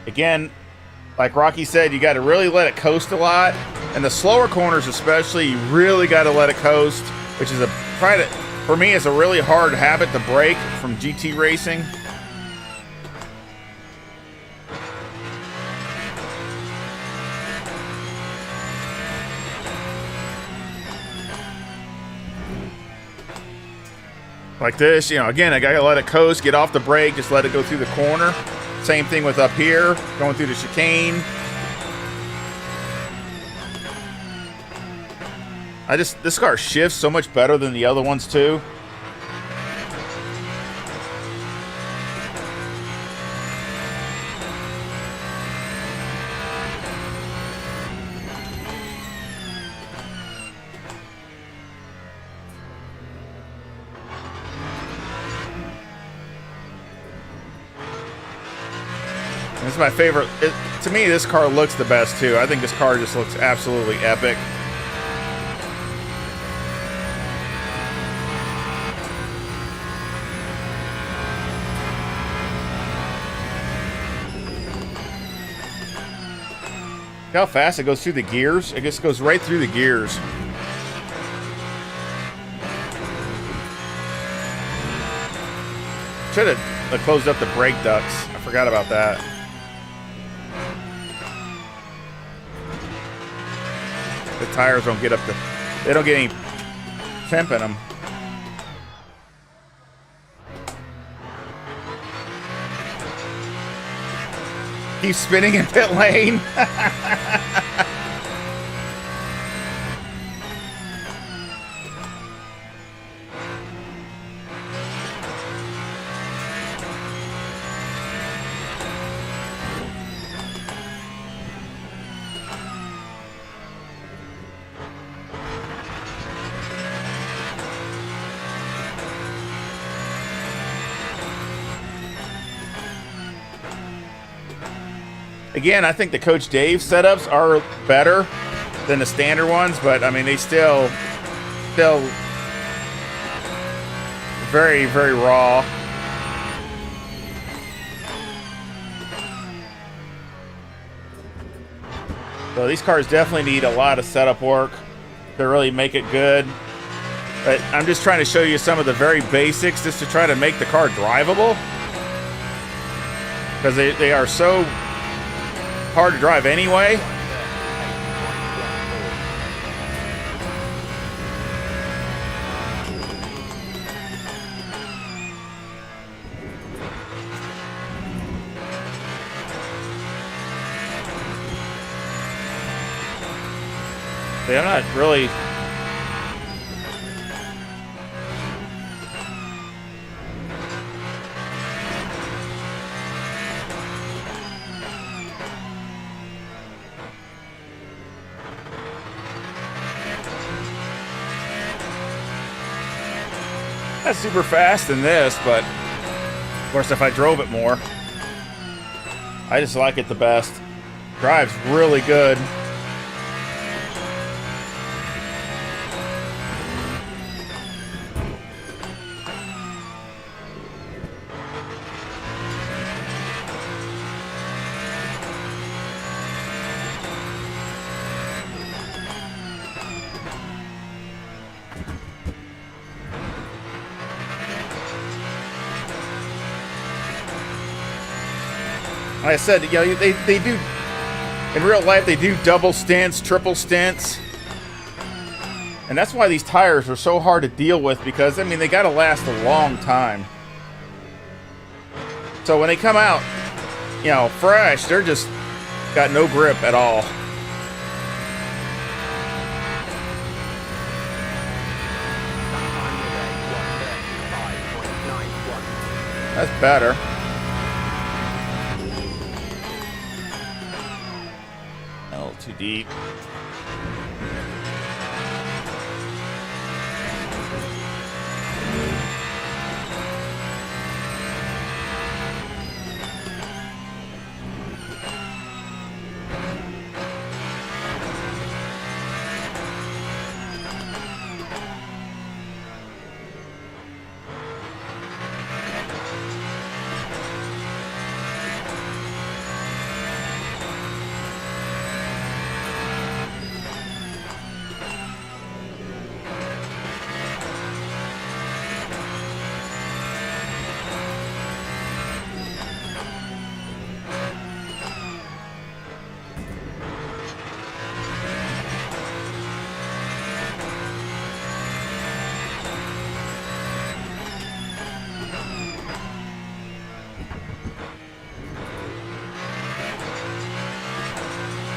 Again, like Rocky said, you got to really let it coast a lot. And the slower corners especially, you really got to let it coast, which is for me, it's a really hard habit to break from GT racing. Like this, you know, again, I gotta let it coast, get off the brake, just let it go through the corner. Same thing with up here, going through the chicane. This car shifts so much better than the other ones too. This is my favorite. To me, this car looks the best too. I think this car just looks absolutely epic. how fast it goes through the gears? It just goes right through the gears. Should have closed up the brake ducts. I forgot about that. The tires don't get up to... They don't get any temp in them. Keep spinning in pit lane. Again, I think the Coach Dave setups are better than the standard ones, but I mean, they still very, very raw. So these cars definitely need a lot of setup work to really make it good. But I'm just trying to show you some of the very basics just to try to make the car drivable. Because they are so hard to drive anyway. I'm not really... Not super fast in this, but of course if I drove it more, I just like it the best. Drives really good. Like I said, you know, they do, in real life, they do double stints, triple stints. And that's why these tires are so hard to deal with, because, I mean, they got to last a long time. So when they come out, you know, fresh, they're just got no grip at all. That's better. Too deep.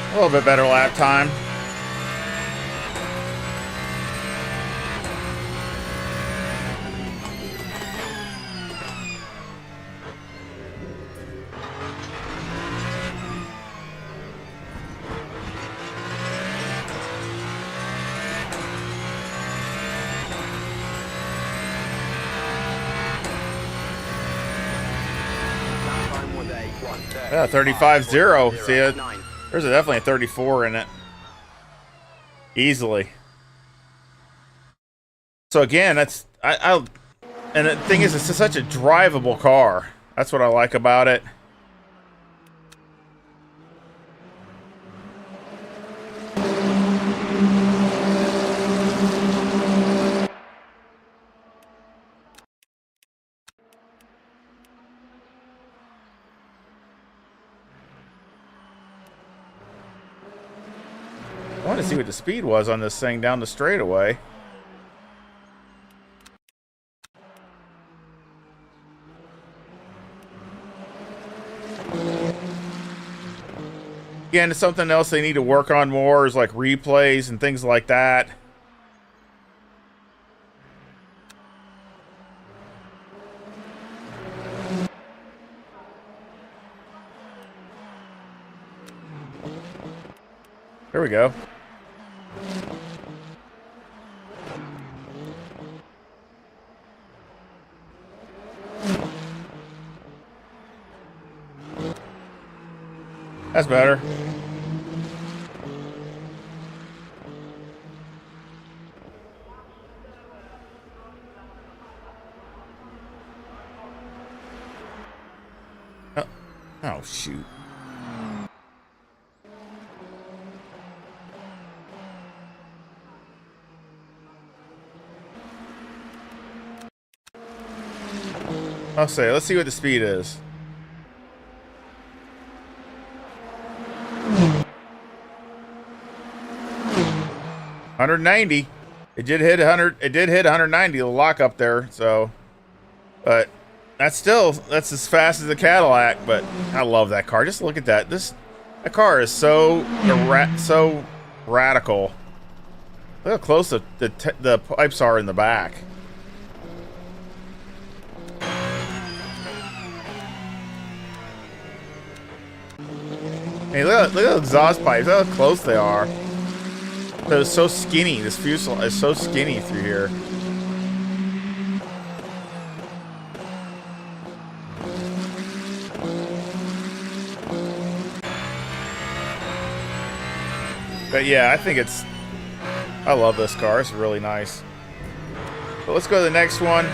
A little bit better lap time. Yeah, 35-0. See it? There's definitely a 34 in it. Easily. So again, that's and the thing is, it's such a drivable car. That's what I like about it. want to see what the speed was on this thing down the straightaway. Again, it's something else they need to work on more is like replays and things like that. There we go. That's better. Oh, shoot. I'll say, let's see what the speed is. $190. It did hit 100. It did hit 190. The lock up there. So, but that's as fast as a Cadillac. But I love that car. Just look at that. That car is so radical. Look how close the pipes are in the back. Hey, look at the exhaust pipes. Look how close they are. It's so skinny. This fuselage is so skinny through here. But yeah, I love this car. It's really nice. But let's go to the next one.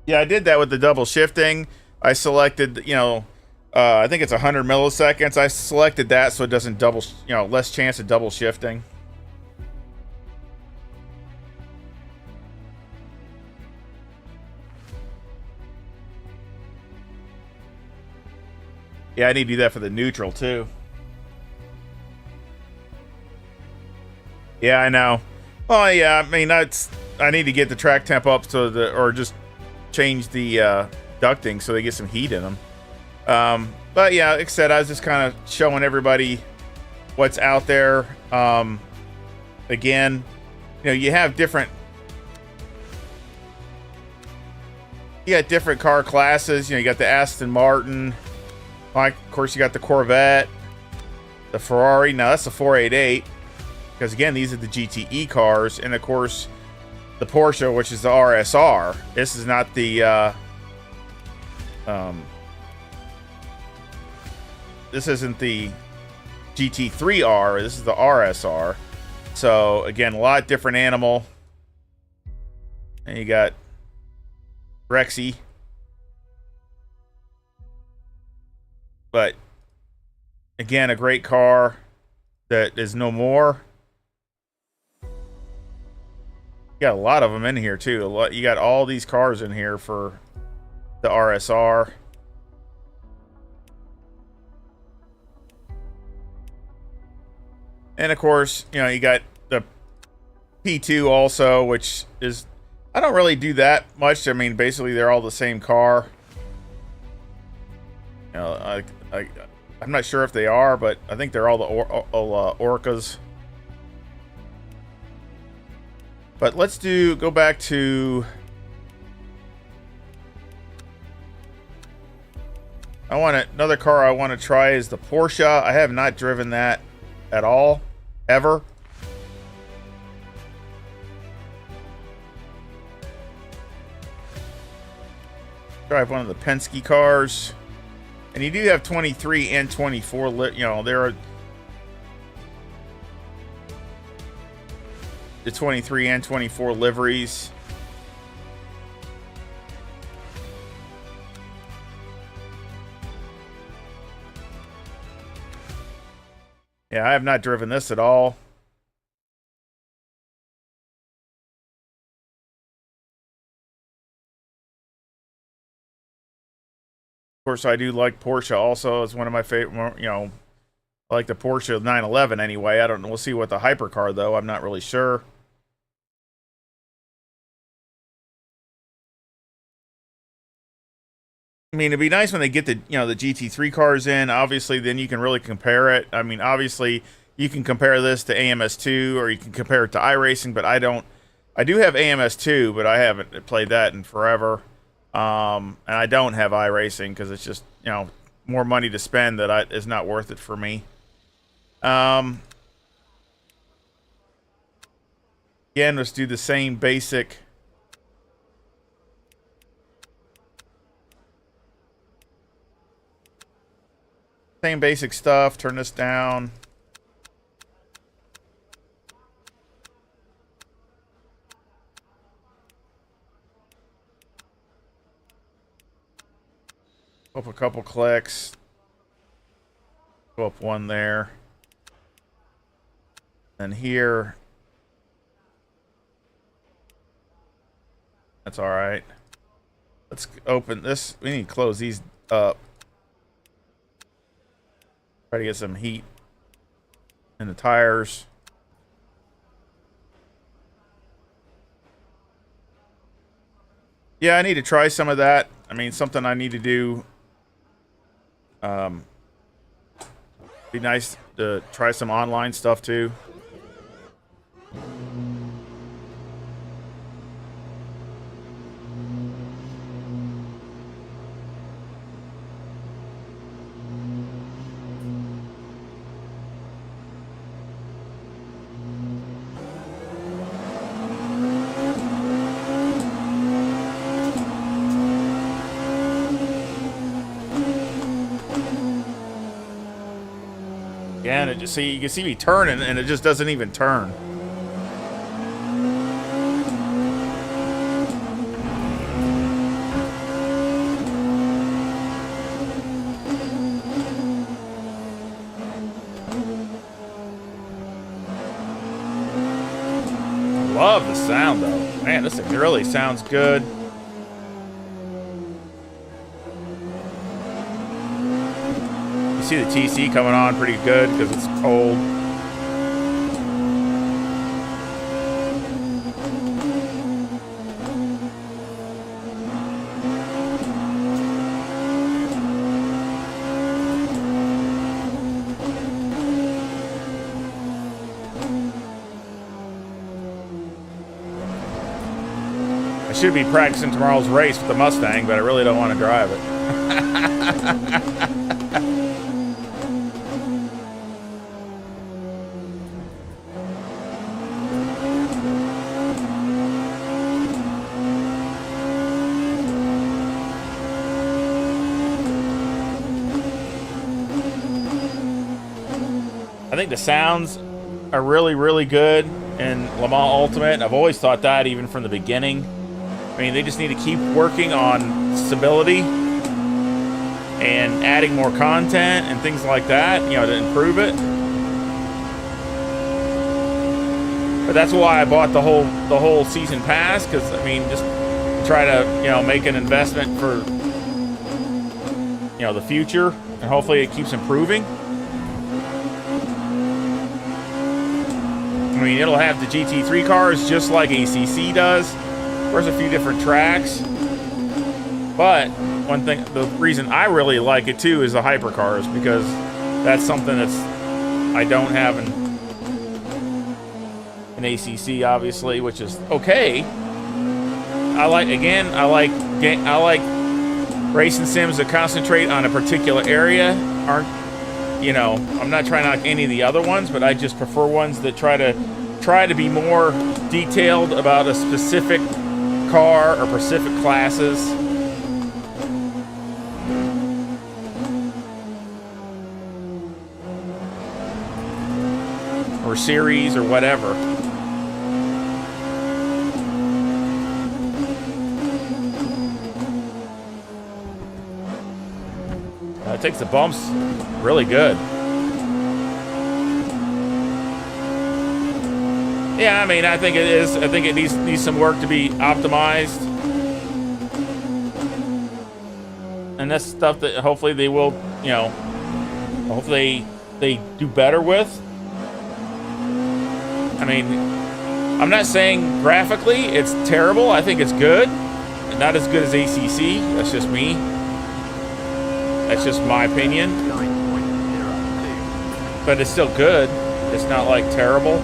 Yeah, I did that with the double shifting. I selected, I think it's 100 milliseconds. I selected that so it doesn't double, less chance of double shifting. Yeah, I need to do that for the neutral too. Yeah, I know. Well, yeah, I mean, I need to get the track temp up or just change the ducting so they get some heat in them. But yeah, like I said, I was just kind of showing everybody what's out there. Again, you have different car classes. You got the Aston Martin, of course you got the Corvette, the Ferrari. Now that's the 488, because again, these are the GTE cars, and of course the Porsche, which is the RSR. This is not the this isn't the GT3R. This is the RSR. So again, a lot different animal. And you got Rexy, but again, a great car that is no more. You got a lot of them in here too. You got all these cars in here for the RSR. And of course, you got the P2 also, which is, I don't really do that much. I mean, basically they're all the same car. I'm not sure if they are, but I think they're all the Orcas. But let's go back to, another car I want to try is the Porsche. I have not driven that at all, ever. Drive one of the Penske cars. And you do have 23 and 24, there are the 23 and 24 liveries. Yeah, I have not driven this at all. Of course, I do like Porsche also. It's one of my favorite, you know, I like the Porsche 911 anyway. I don't know. We'll see what the hypercar, though. I'm not really sure. I mean, it'd be nice when they get the, you know, the GT3 cars in. Obviously, then you can really compare it. I mean, obviously, you can compare this to AMS2 or you can compare it to iRacing, but I don't. I do have AMS2, but I haven't played that in forever. And I don't have iRacing because it's just, you know, more money to spend that is not worth it for me. Again, let's do the same basic. Same basic stuff. Turn this down. Up a couple clicks. Go up one there. And here. That's all right. Let's open this. We need to close these up. Try to get some heat in the tires. Yeah, I need to try some of that. I mean, something I need to do. Be nice to try some online stuff too. Again, it just see you can see me turning and it just doesn't even turn. Love the sound though. Man, this thing really sounds good. See the TC coming on pretty good because it's cold. I should be practicing tomorrow's race with the Mustang, but I really don't want to drive it. I think the sounds are really, really good in Le Mans Ultimate. I've always thought that even from the beginning. I mean, they just need to keep working on stability and adding more content and things like that, you know, to improve it. But that's why I bought the whole season pass, because I mean, just try to, you know, make an investment for, you know, the future, and hopefully it keeps improving. I mean, it'll have the GT3 cars just like ACC does. There's a few different tracks. But one thing, the reason I really like it too is the hypercars, because that's something that's I don't have in ACC, obviously, which is okay. I like racing sims that concentrate on a particular area. You know, I'm not trying to knock any of the other ones, but I just prefer ones that try to be more detailed about a specific car or specific classes. Or series or whatever. It takes the bumps really good. Yeah, I mean, I think it is. I think it needs some work to be optimized, and that's stuff that hopefully they will, you know, hopefully they do better with. I mean, I'm not saying graphically it's terrible. I think it's good. Not as good as ACC. That's just me. That's just my opinion. But it's still good. It's not like terrible.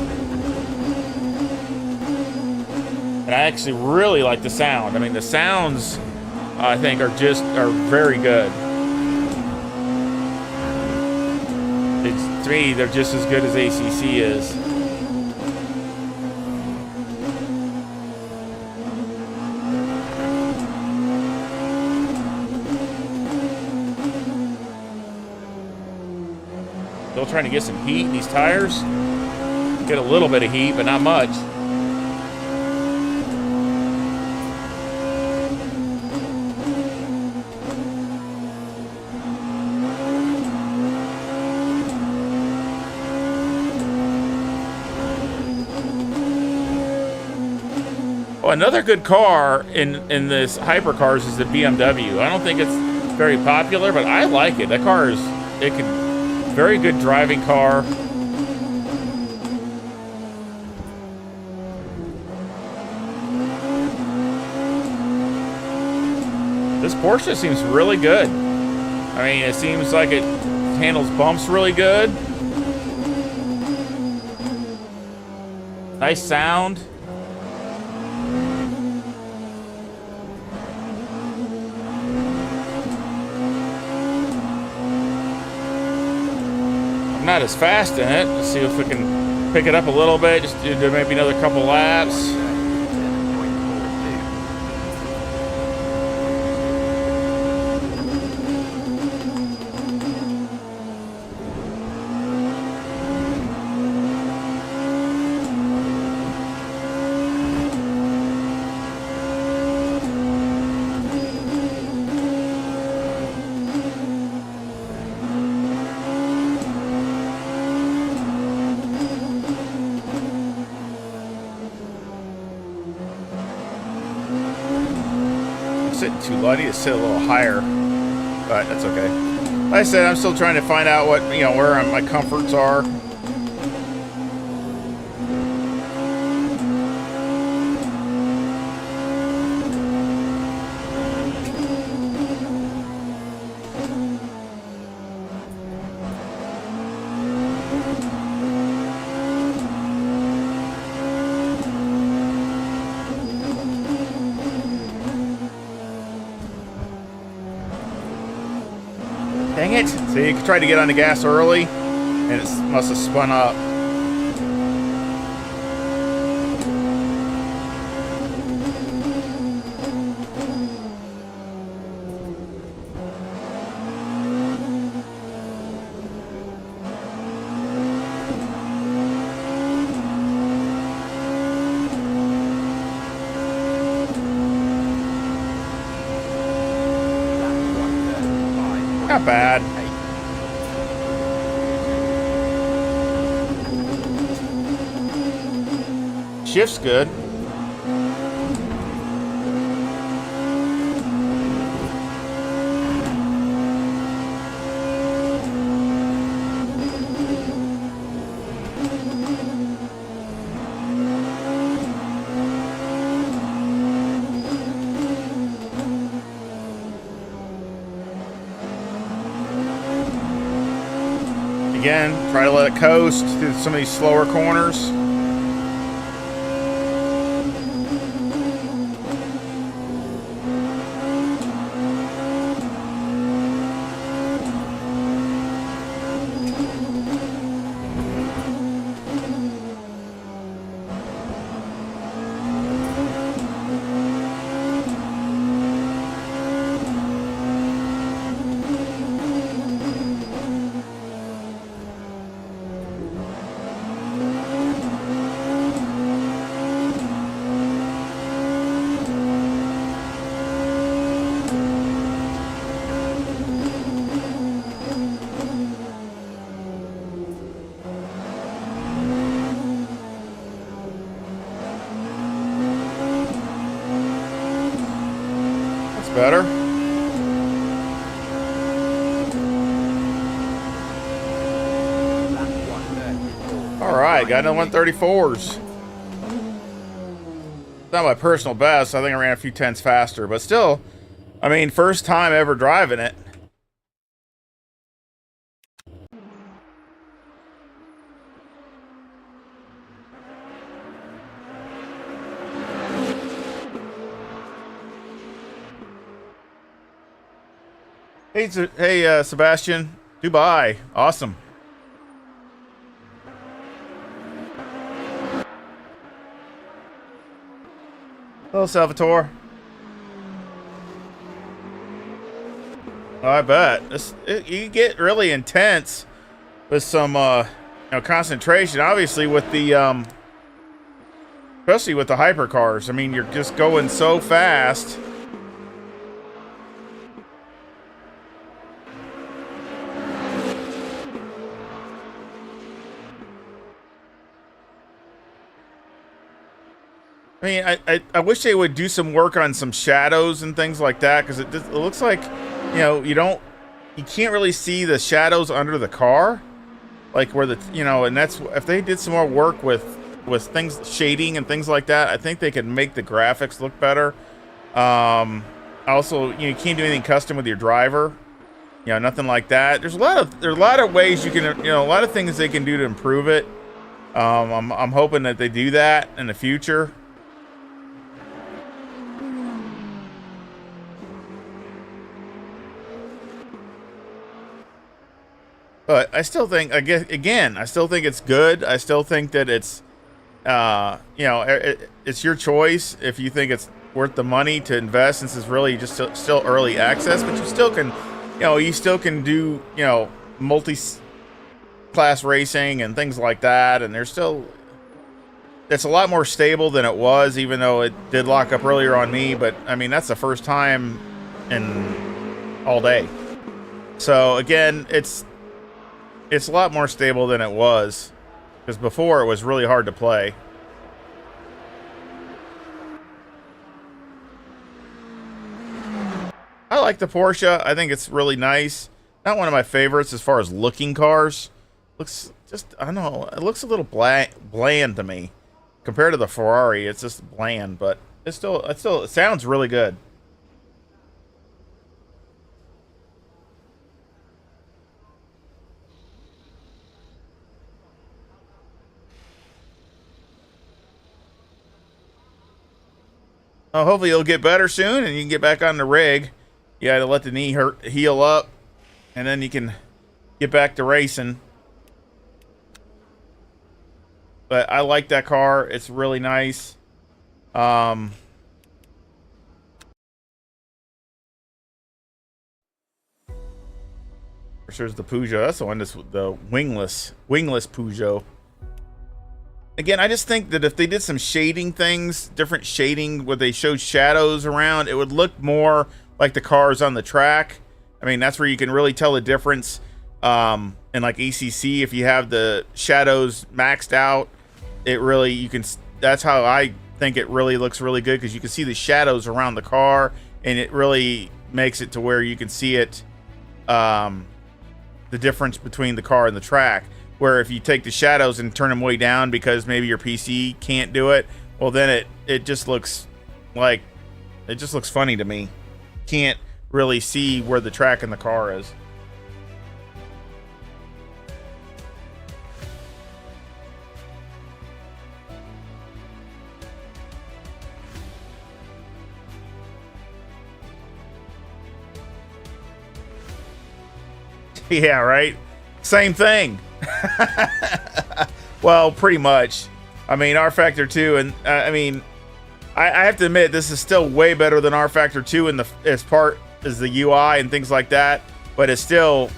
And I actually really like the sound. I mean, the sounds I think are very good. To me, they're just as good as ACC is. Still trying to get some heat in these tires. Get a little bit of heat, but not much. Oh, another good car in this hypercars is the BMW. I don't think it's very popular, but I like it. That car is very good driving car. This Porsche seems really good. I mean, it seems like it handles bumps really good. Nice sound. Not as fast in it. Let's see if we can pick it up a little bit. Just do maybe another couple laps. Sitting too low. I need to sit a little higher, but that's okay. Like I said, I'm still trying to find out what, you know, where my comforts are. Dang it. See, you tried to get on the gas early, and it must have spun up. Not bad. Shift's good. Again, try to let it coast through some of these slower corners. better. All right, got another 134s. Not my personal best. I think I ran a few tenths faster, but still, I mean, first time ever driving it. Hey, Sebastian, Dubai, awesome. Hello, Salvatore. Oh, I bet you get really intense with some, concentration. Obviously, with the, especially with the hypercars. I mean, you're just going so fast. I mean, I wish they would do some work on some shadows and things like that, because it looks like, you can't really see the shadows under the car, like where and that's, if they did some more work with things, shading and things like that, I think they could make the graphics look better. Also, you can't do anything custom with your driver, nothing like that. There's a lot of ways you can, a lot of things they can do to improve it. I'm hoping that they do that in the future. But I still think, I still think it's good. I still think that it's, it's your choice if you think it's worth the money to invest, since it's really just still early access. But you still can, do, multi-class racing and things like that. And it's a lot more stable than it was, even though it did lock up earlier on me. But I mean, that's the first time in all day. So again, it's a lot more stable than it was, because before it was really hard to play. I like the Porsche. I think it's really nice. Not one of my favorites as far as looking cars. Looks just, I don't know, it looks a little bland to me. Compared to the Ferrari, it's just bland, but it sounds really good. Hopefully it'll get better soon and you can get back on the rig. You got to let the knee heal up, and then you can get back to racing. But I like that car. It's really nice. There's the Peugeot. That's the one that's the wingless Peugeot. Again, I just think that if they did some shading things, different shading where they showed shadows around, it would look more like the cars on the track. I mean, that's where you can really tell the difference. In like ACC, if you have the shadows maxed out, that's how I think it really looks really good, because you can see the shadows around the car, and it really makes it to where you can see it, the difference between the car and the track. Where if you take the shadows and turn them way down because maybe your PC can't do it, well, then it just looks funny to me. Can't really see where the track in the car is. Yeah, right? Same thing. Well, pretty much. I mean, R Factor 2, and I mean, I have to admit, this is still way better than R Factor 2 as the UI and things like that, but it's still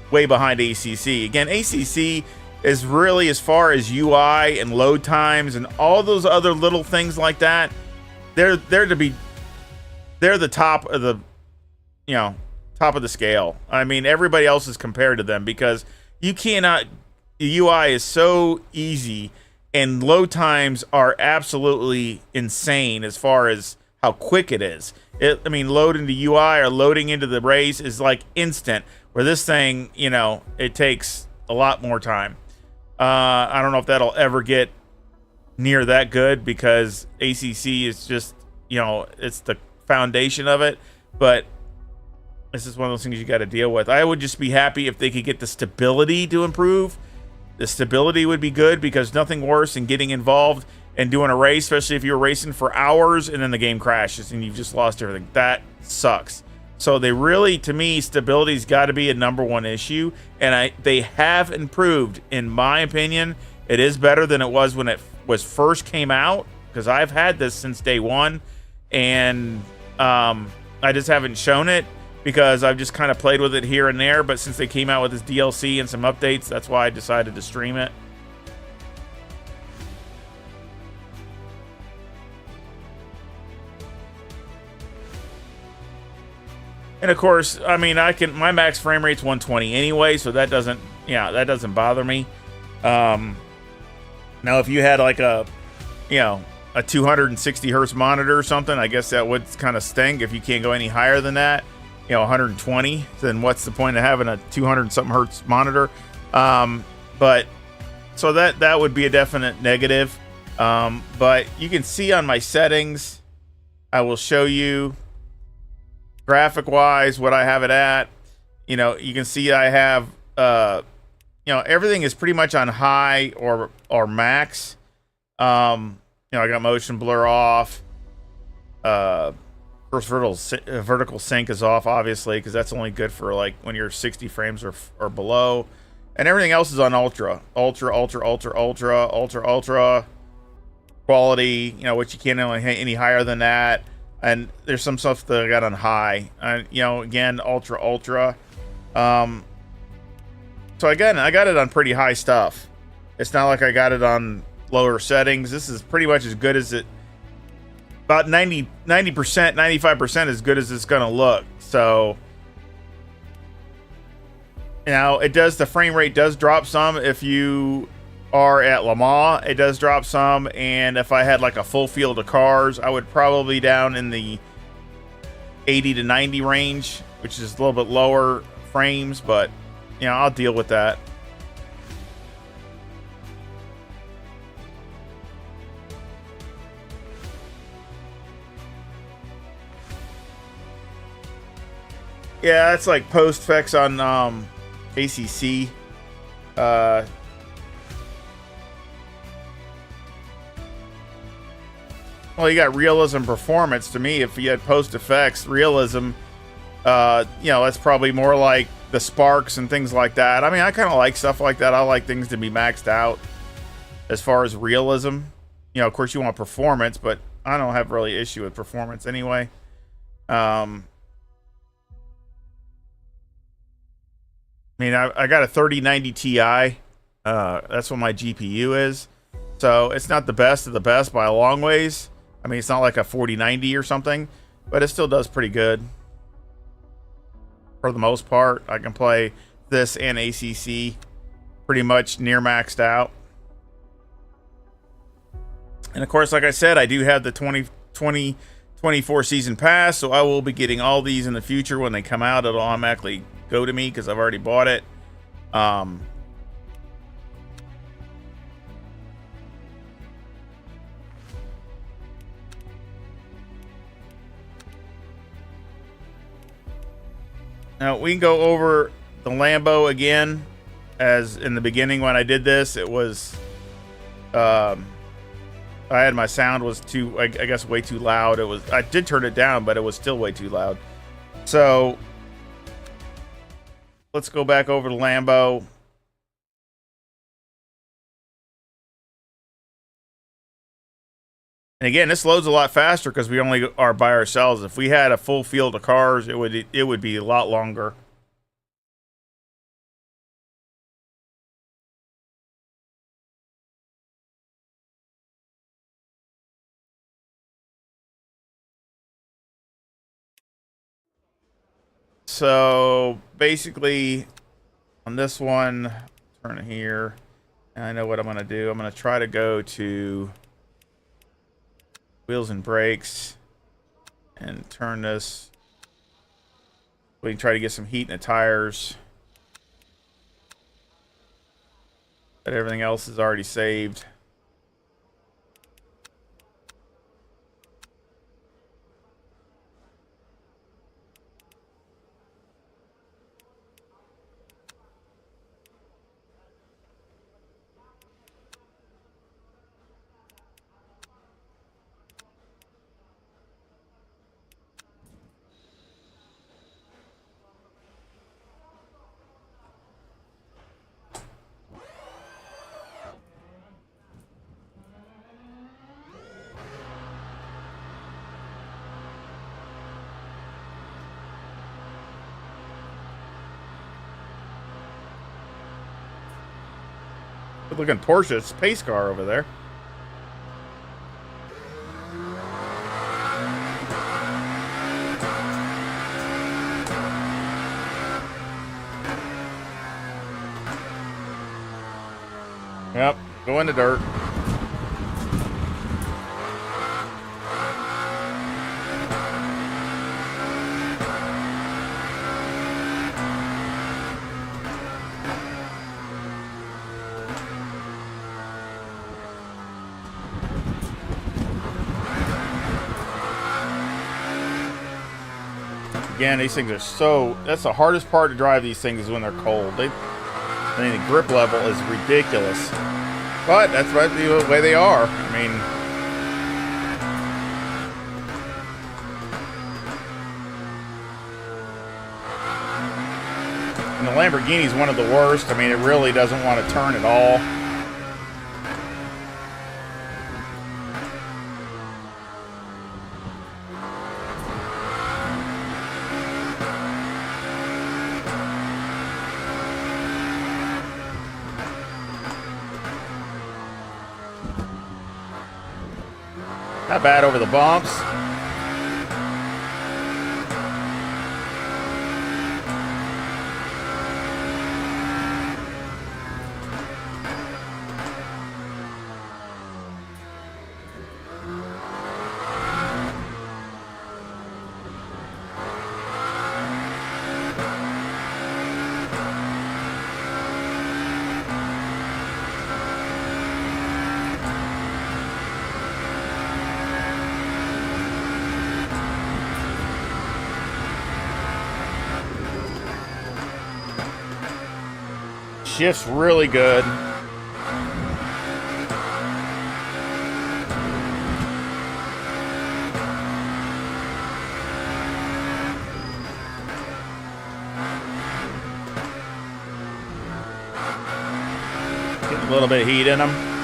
way behind ACC. Again, ACC is really, as far as UI and load times and all those other little things like that, they're the top of the, top of the scale. I mean, everybody else is compared to them, because you cannot, the UI is so easy and load times are absolutely insane as far as how quick it is. I mean, loading the UI or loading into the race is like instant. Where this thing, you know, it takes a lot more time. I don't know if that'll ever get near that good because ACC is just, you know, it's the foundation of it. But this is one of those things you got to deal with. I would just be happy if they could get the stability to improve. The stability would be good because nothing worse than getting involved and doing a race, especially if you're racing for hours and then the game crashes and you've just lost everything. That sucks. So they really, to me, stability's got to be a #1 issue, and they have improved, in my opinion. It is better than it was when it was first came out, because I've had this since day one, and I just haven't shown it because I've just kind of played with it here and there. But since they came out with this DLC and some updates, that's why I decided to stream it. And of course, I mean, my max frame rate's 120 anyway, so that doesn't bother me. Now, if you had like a 260 hertz monitor or something, I guess that would kind of stink. If you can't go any higher than that, 120, then what's the point of having a 200 something hertz monitor? But so that would be a definite negative. But you can see on my settings, I will show you graphic wise what I have it at. You can see I have everything is pretty much on high or max. I got motion blur off. First vertical sync is off, obviously, because that's only good for like when you're 60 frames or below. And everything else is on ultra quality, which you can't really hit any higher than that. And there's some stuff that I got on high, again, ultra. So again, I got it on pretty high stuff. It's not like I got it on lower settings. This is pretty much as good as it, about 90%, 95% as good as it's going to look. So, the frame rate does drop some if you are at Le Mans. It does drop some, and if I had like a full field of cars, I would probably be down in the 80 to 90 range, which is a little bit lower frames, but I'll deal with that. Yeah, that's like post effects on ACC. Well, you got realism performance. To me, if you had post effects, realism, that's probably more like the sparks and things like that. I mean, I kind of like stuff like that. I like things to be maxed out as far as realism. Of course, you want performance, but I don't have really issue with performance anyway. I got a 3090 Ti. That's what my GPU is. So it's not the best of the best by a long ways. I mean, it's not like a 4090 or something, but it still does pretty good. For the most part, I can play this and ACC pretty much near maxed out. And of course, like I said, I do have the 2024 season pass, so I will be getting all these in the future. When they come out, it'll automatically go to me because I've already bought it. Now we can go over the Lambo again. As in the beginning when I did this, it was I had my sound was too, I guess, way too loud. I did turn it down, but it was still way too loud. So let's go back over to Lambo. And again, this loads a lot faster because we only are by ourselves. If we had a full field of cars, it would be a lot longer. So basically, on this one, turn it here, and I know what I'm going to do. I'm going to try to go to wheels and brakes. And turn this. We can try to get some heat in the tires. But everything else is already saved. Good looking Porsche space car over there. Yep, go in the dirt. Again, these things are so... That's the hardest part to drive these things is when they're cold. I mean, the grip level is ridiculous. But that's the way they are. I mean... And the Lamborghini is one of the worst. I mean, it really doesn't want to turn at all. Not bad over the bumps. Shift's really good. Getting a little bit of heat in them.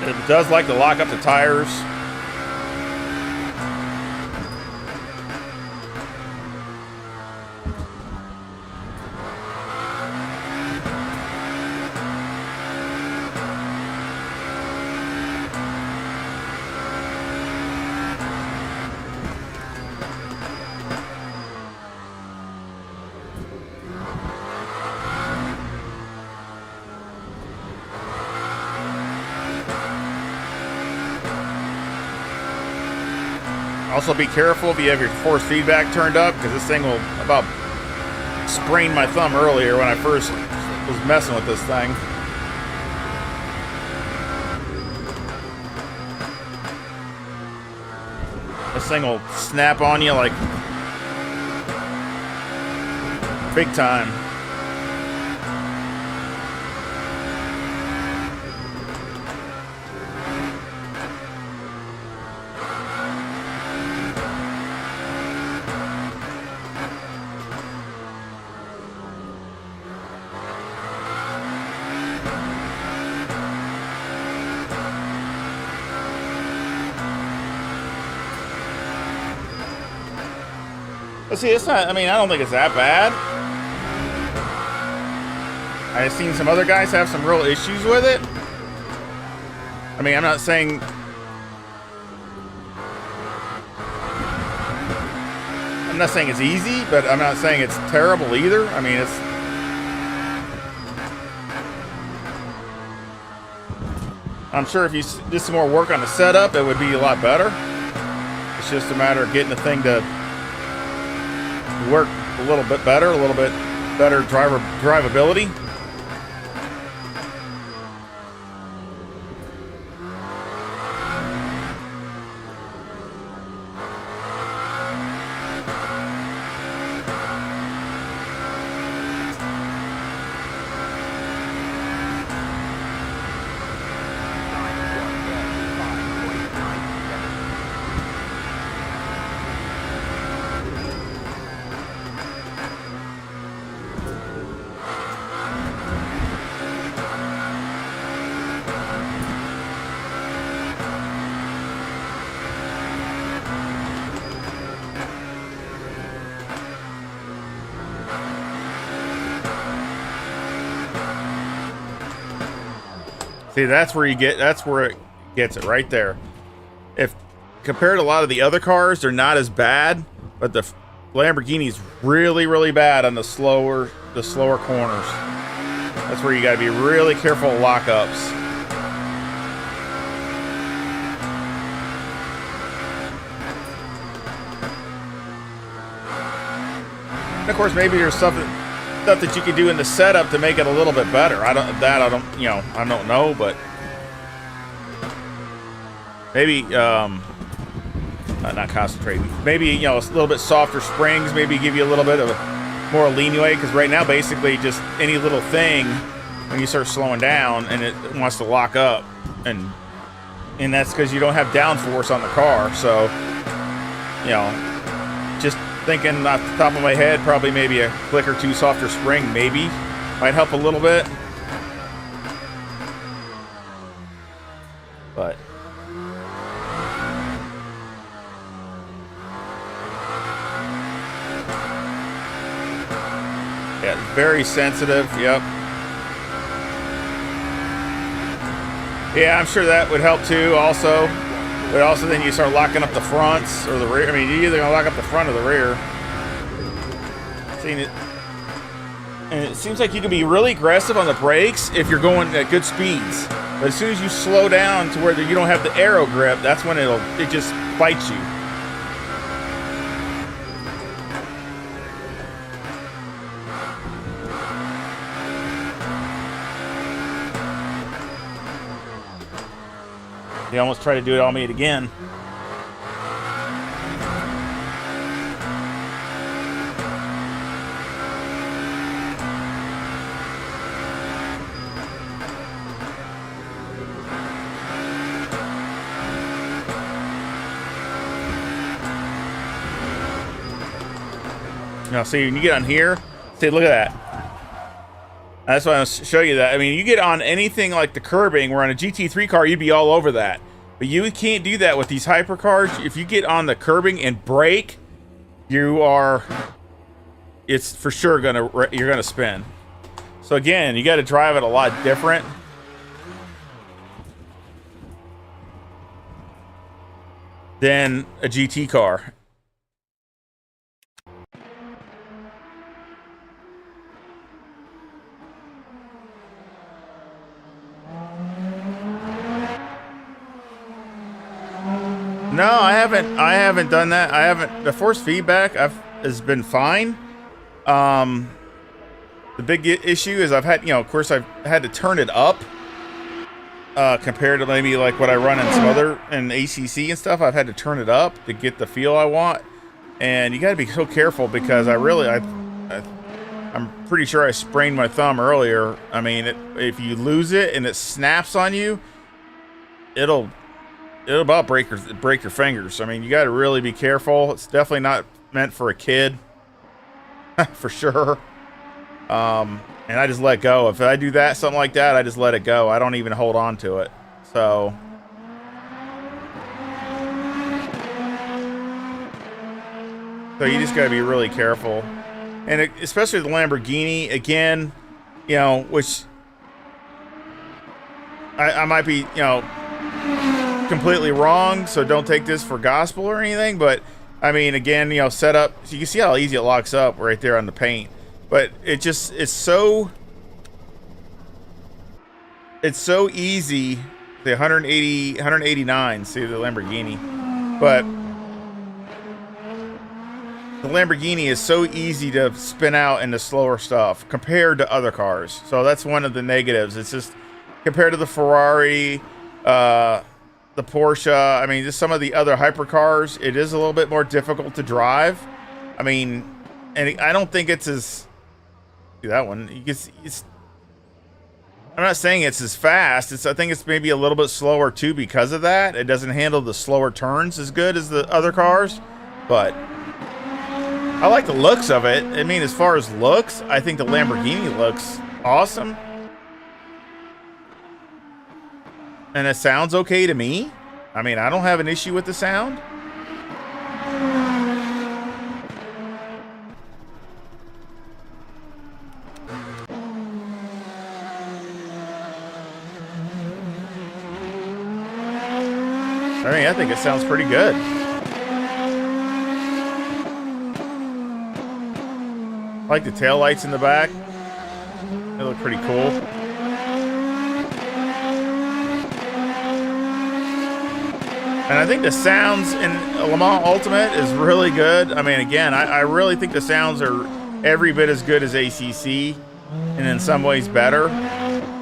It does like to lock up the tires. Also be careful if you have your force feedback turned up, because this thing will about sprain my thumb earlier when I first was messing with this thing. This thing will snap on you like big time. But see, it's not, I mean, I don't think it's that bad. I've seen some other guys have some real issues with it. I mean, I'm not saying it's easy, but I'm not saying it's terrible either. I mean, it's, I'm sure if you did some more work on the setup, it would be a lot better. It's just a matter of getting the thing to work a little bit better drivability. See, that's where it gets it right there. If compared to a lot of the other cars, they're not as bad, but the Lamborghini's really, really bad on the slower corners. That's where you got to be really careful of lockups. And of course, maybe there's stuff that you could do in the setup to make it a little bit better. I don't know, but maybe not concentrating. Maybe a little bit softer springs. Maybe give you a little bit of more leeway, because right now basically just any little thing when you start slowing down and it wants to lock up, and that's because you don't have downforce on the car. So just thinking off the top of my head, probably maybe a click or two softer spring maybe might help a little bit. But yeah, very sensitive. Yep. Yeah, I'm sure that would help too also. But also then you start locking up the fronts or the rear. I mean, you're either gonna lock up the front or the rear. Seeing it, and it seems like you can be really aggressive on the brakes if you're going at good speeds. But as soon as you slow down to where you don't have the aero grip, that's when it just bites you. They almost tried to do it on me again. Now, see, when you get on here, see, look at that. That's why I want to show you that. I mean, you get on anything like the curbing, where on a GT3 car, you'd be all over that. But you can't do that with these hypercars. If you get on the curbing and brake, it's for sure you're gonna spin. So again, you got to drive it a lot different. Than a GT car. No, I haven't done that. The force feedback has been fine. The big issue is I've had, of course I've had to turn it up compared to maybe like what I run in some other in ACC and stuff. I've had to turn it up to get the feel I want, and you got to be so careful because I'm pretty sure I sprained my thumb earlier. I mean, if you lose it and it snaps on you, it'll about break your fingers. I mean, you got to really be careful. It's definitely not meant for a kid, for sure. And I just let go. If I do something like that, I just let it go. I don't even hold on to it. So So you just got to be really careful. And especially the Lamborghini, again, you know, which I might be, you know, completely wrong, so don't take this for gospel or anything, but I mean, again, you know, set up, so you can see how easy it locks up right there on the paint. But it's so easy. The 189, see the Lamborghini, but the Lamborghini is so easy to spin out into slower stuff compared to other cars. So that's one of the negatives. It's just compared to the Ferrari, the Porsche, I mean, just some of the other hypercars, it is a little bit more difficult to drive. I mean, and I don't think it's as, see that one, I'm not saying it's as fast. I think it's maybe a little bit slower too because of that. It doesn't handle the slower turns as good as the other cars, but I like the looks of it. I mean, as far as looks, I think the Lamborghini looks awesome. And it sounds okay to me. I mean, I don't have an issue with the sound. I mean, I think it sounds pretty good. I like the taillights in the back. They look pretty cool. And I think the sounds in Le Mans Ultimate is really good. I mean, again, I really think the sounds are every bit as good as ACC, and in some ways better.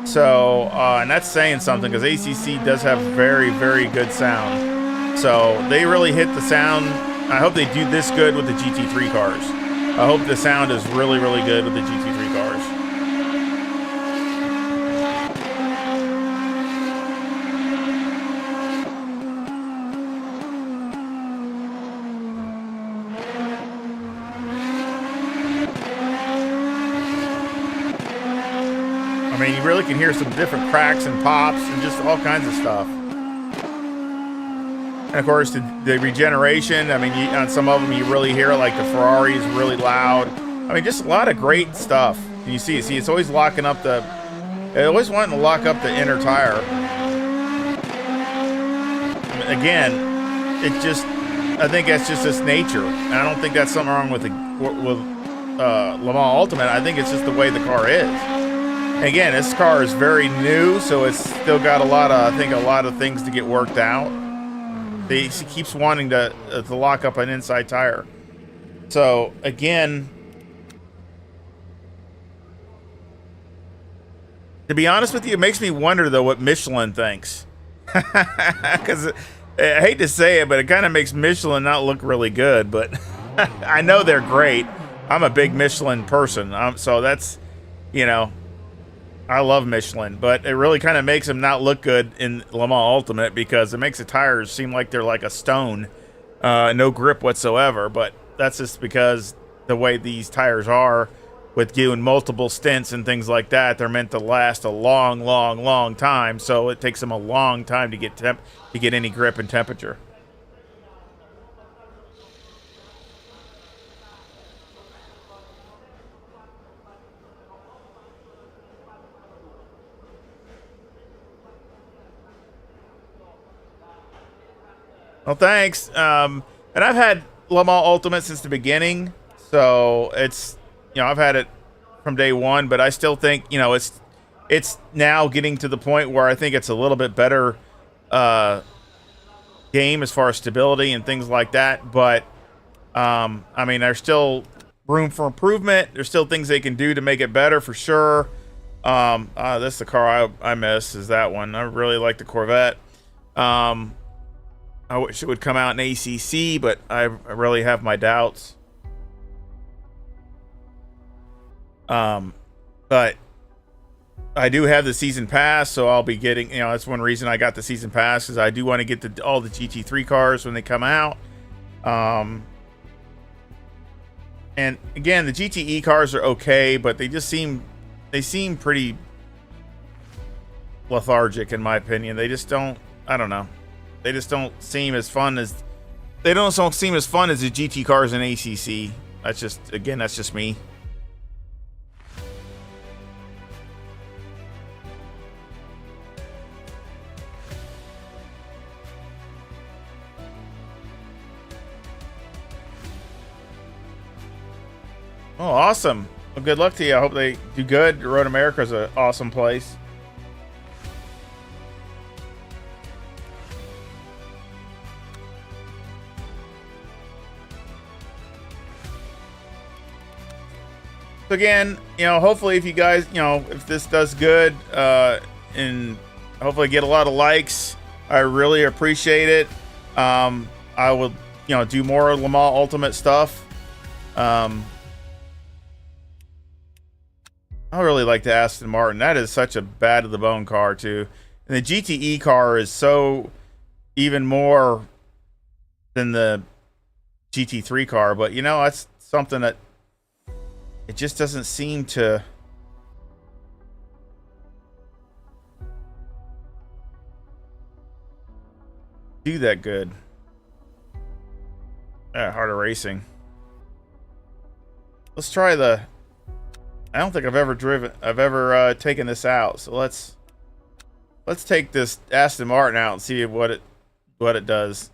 So, and that's saying something, because ACC does have very, very good sound. So they really hit the sound. I hope they do this good with the GT3 cars. I hope the sound is really, really good with the GT3 cars. I mean, you really can hear some different cracks and pops and just all kinds of stuff. And of course, the regeneration, I mean, on some of them, you really hear it, like the Ferrari is really loud. I mean, just a lot of great stuff. And you see, it's always locking up it's always wanting to lock up the inner tire. Again, I think that's just its nature. And I don't think that's something wrong with Le Mans Ultimate. I think it's just the way the car is. And again, this car is very new, so it's still got a lot of things to get worked out. He keeps wanting to lock up an inside tire. So again, to be honest with you, it makes me wonder though what Michelin thinks. Because I hate to say it, but it kind of makes Michelin not look really good. But I know they're great. I'm a big Michelin person, so that's, you know, I love Michelin, but it really kind of makes them not look good in Le Mans Ultimate, because it makes the tires seem like they're like a stone, no grip whatsoever. But that's just because the way these tires are, with doing multiple stints and things like that, they're meant to last a long, long, long time. So it takes them a long time to get any grip and temperature. Well, thanks. And I've had Le Mans Ultimate since the beginning, so it's, you know, I've had it from day one, but I still think, you know, it's now getting to the point where I think it's a little bit better game as far as stability and things like that. But I mean, there's still room for improvement. There's still things they can do to make it better for sure. This is the car I miss, is that one. I really like the Corvette. I wish it would come out in ACC, but I really have my doubts. But I do have the season pass, so I'll be getting, you know, that's one reason I got the season pass, because I do want to get all the GT3 cars when they come out. And again, the GTE cars are okay, but they seem pretty lethargic in my opinion. They just don't, I don't know. They just don't seem as fun as They don't seem as fun as the GT cars in ACC. That's just, again, that's just me. Oh, awesome. Well, good luck to you. I hope they do good. Road America is an awesome place. So again, you know, hopefully if you guys, you know, if this does good, and hopefully get a lot of likes, I really appreciate it. I will, you know, do more Le Mans Ultimate stuff. I really like the Aston Martin. That is such a bad to the bone car too. And the GTE car is so even more than the GT3 car, but you know, that's something that it just doesn't seem to do that good. Harder racing. Let's try the. I don't think I've ever taken this out. So let's take this Aston Martin out and see what it does.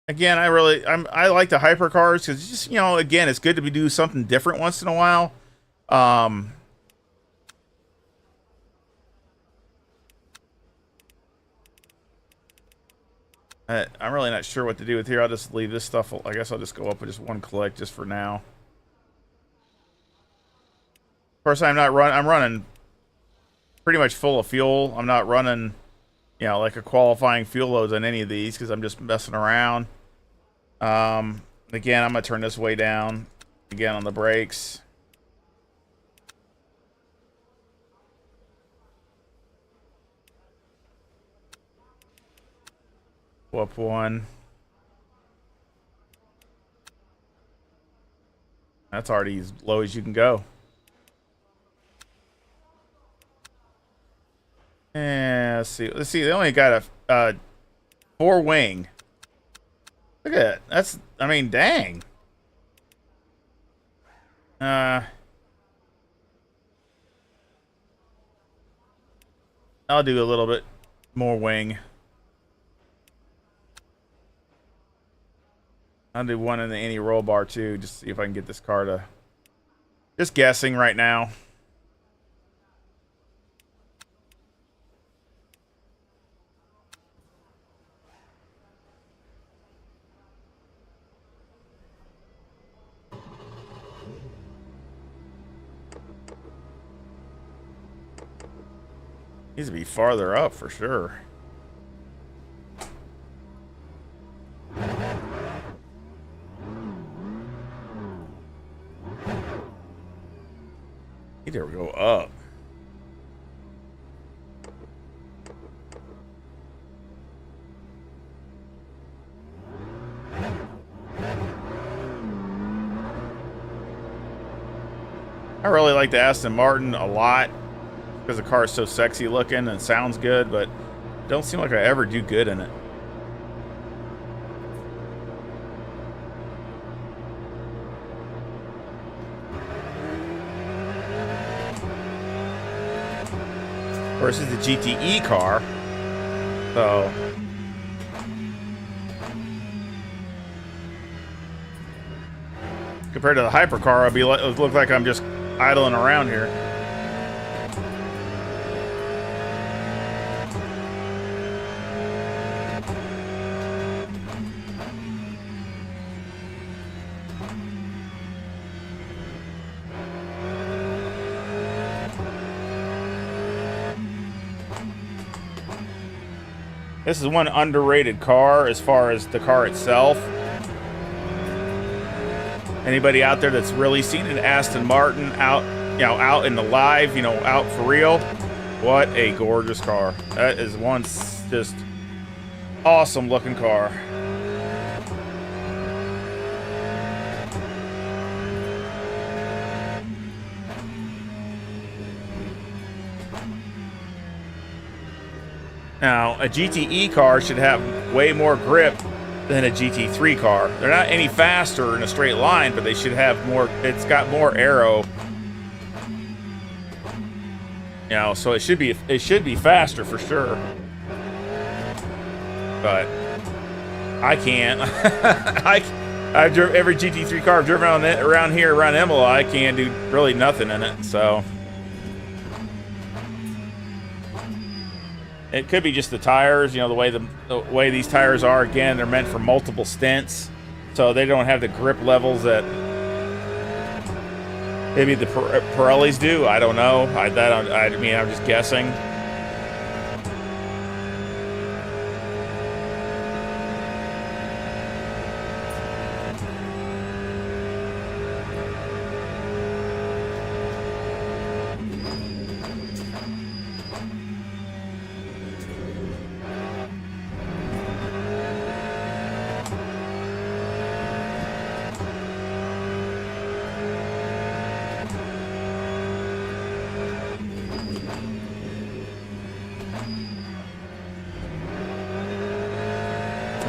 Again, I like the hypercars because just, you know, again, it's good to do something different once in a while. I'm really not sure what to do with here. I'll just leave this stuff. I guess I'll just go up with just one click just for now. Of course, I'm running pretty much full of fuel. I'm not running, you know, like a qualifying fuel loads on any of these because I'm just messing around. Again, I'm gonna turn this way down again on the brakes. Up one. That's already as low as you can go. And let's see. They only got a 4-wing. Look at that. That's, I mean, dang. I'll do a little bit more wing. I'll do one in the anti-roll bar too, just to see if I can get this car to. Just guessing right now. Needs to be farther up for sure. Need to go up. I really like the Aston Martin a lot because the car is so sexy looking and sounds good, but it don't seem like I ever do good in it. Of course, it's the GTE car, so compared to the hypercar, it would look like I'm just idling around here. This is one underrated car as far as the car itself. Anybody out there that's really seen an Aston Martin out, you know, out in the live, you know, out for real, what a gorgeous car. That is one just awesome looking car. Now, a GTE car should have way more grip than a GT3 car. They're not any faster in a straight line, but they should have more. It's got more aero. You know, so it should be faster for sure. But I can't. I've driven every GT3 car I've driven around here, around Imola. I can't do really nothing in it. So it could be just the tires. You know, the way these tires are. Again, they're meant for multiple stints, so they don't have the grip levels that maybe the Pirellis do. I don't know. I mean, I'm just guessing.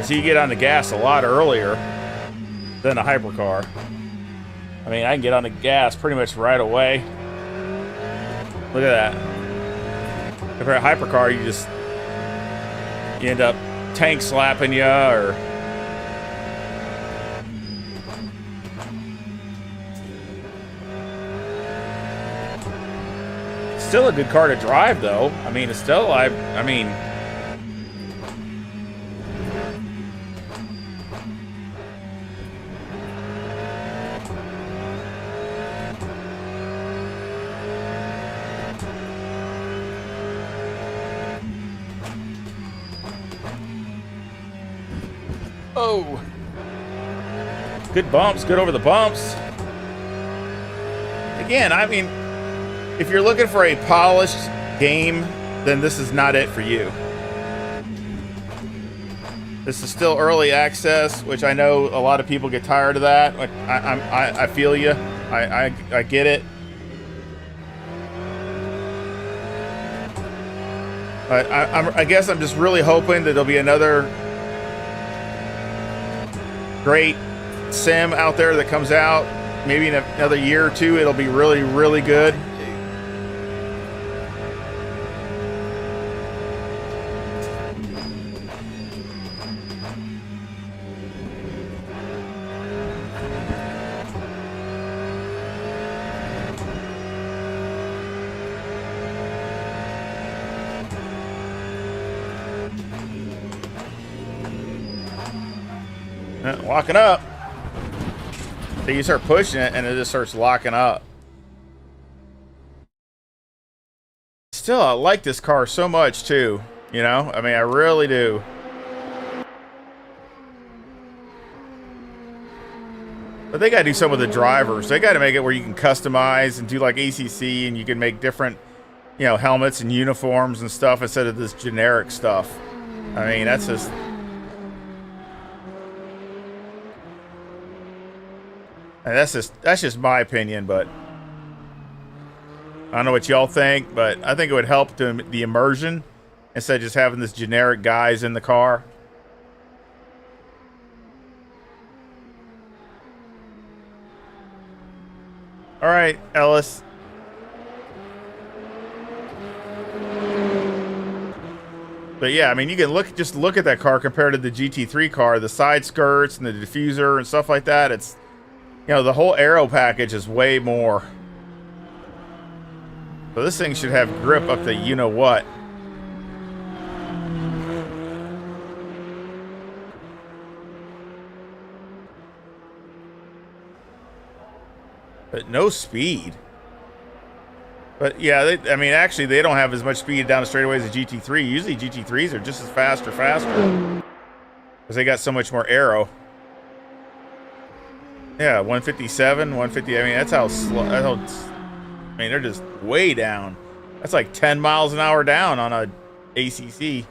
So you get on the gas a lot earlier than a hypercar. I mean, I can get on the gas pretty much right away. Look at that. Compared to a hypercar, you end up tank slapping you, or still a good car to drive, though. I mean, it's still, I mean. Oh, good bumps, good over the bumps. Again, I mean, if you're looking for a polished game, then this is not it for you. This is still early access, which I know a lot of people get tired of that. Like, I feel you. I get it. But I guess I'm just really hoping that there'll be another great sim out there that comes out. Maybe in another year or two, it'll be really, really good. Locking up. So you start pushing it and it just starts locking up. Still, I like this car so much too. You know, I mean, I really do. But they gotta do some with the drivers. They gotta make it where you can customize and do like ACC, and you can make different, you know, helmets and uniforms and stuff instead of this generic stuff. I mean, that's just. And that's just my opinion, but I don't know what y'all think, but I think it would help the immersion instead of just having this generic guys in the car. All right, Ellis. But yeah, I mean, you can just look at that car compared to the GT3 car, the side skirts and the diffuser and stuff like that. It's, you know, the whole aero package is way more. So this thing should have grip up to you know what. But no speed. But yeah, I mean, actually, they don't have as much speed down the straightaways as GT3. Usually GT3s are just as fast or faster. Because they got so much more aero. Yeah, 157, 150. I mean, that's how slow. I mean, they're just way down. That's like 10 miles an hour down on a ACC.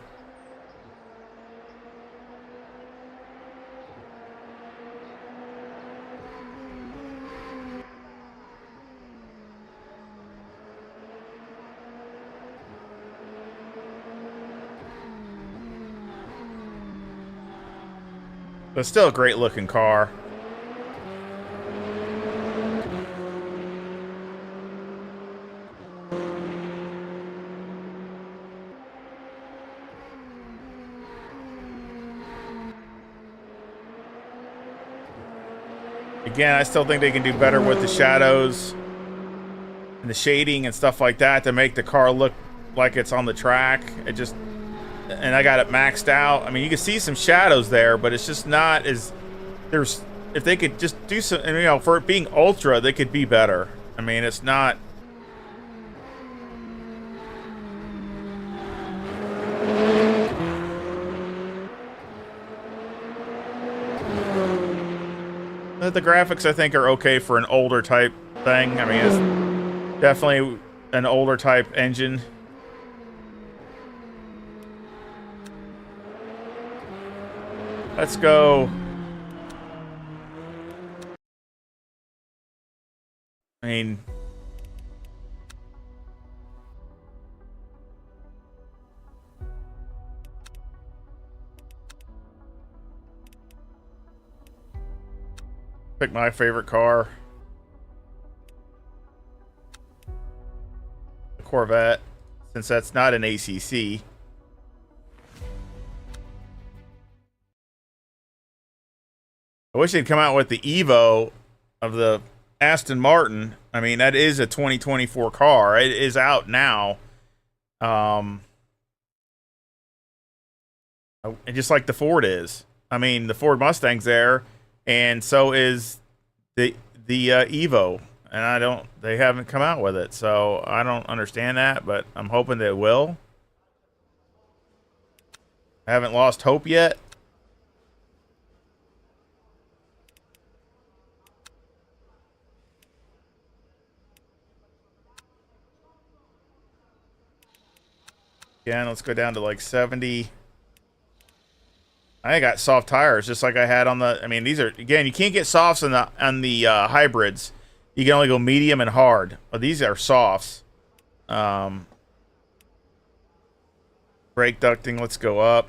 But still a great looking car. Again, I still think they can do better with the shadows and the shading and stuff like that to make the car look like it's on the track. It just, and I got it maxed out. I mean, you can see some shadows there, but it's just not as, there's, if they could just do some, you know, for it being ultra, they could be better. I mean, it's not. The graphics, I think, are okay for an older type thing. I mean, it's definitely an older type engine. Let's go. I mean, pick my favorite car, the Corvette, since that's not an ACC. I wish they'd come out with the Evo of the Aston Martin. I mean, that is a 2024 car. It is out now. And just like the Ford is. I mean, the Ford Mustang's there, and so is the Evo. And they haven't come out with it, so I don't understand that, but I'm hoping they will. I haven't lost hope yet. Again, let's go down to like 70. I got soft tires just like I had on the. I mean, these are, again, you can't get softs on the hybrids. You can only go medium and hard. But these are softs. Brake ducting, let's go up.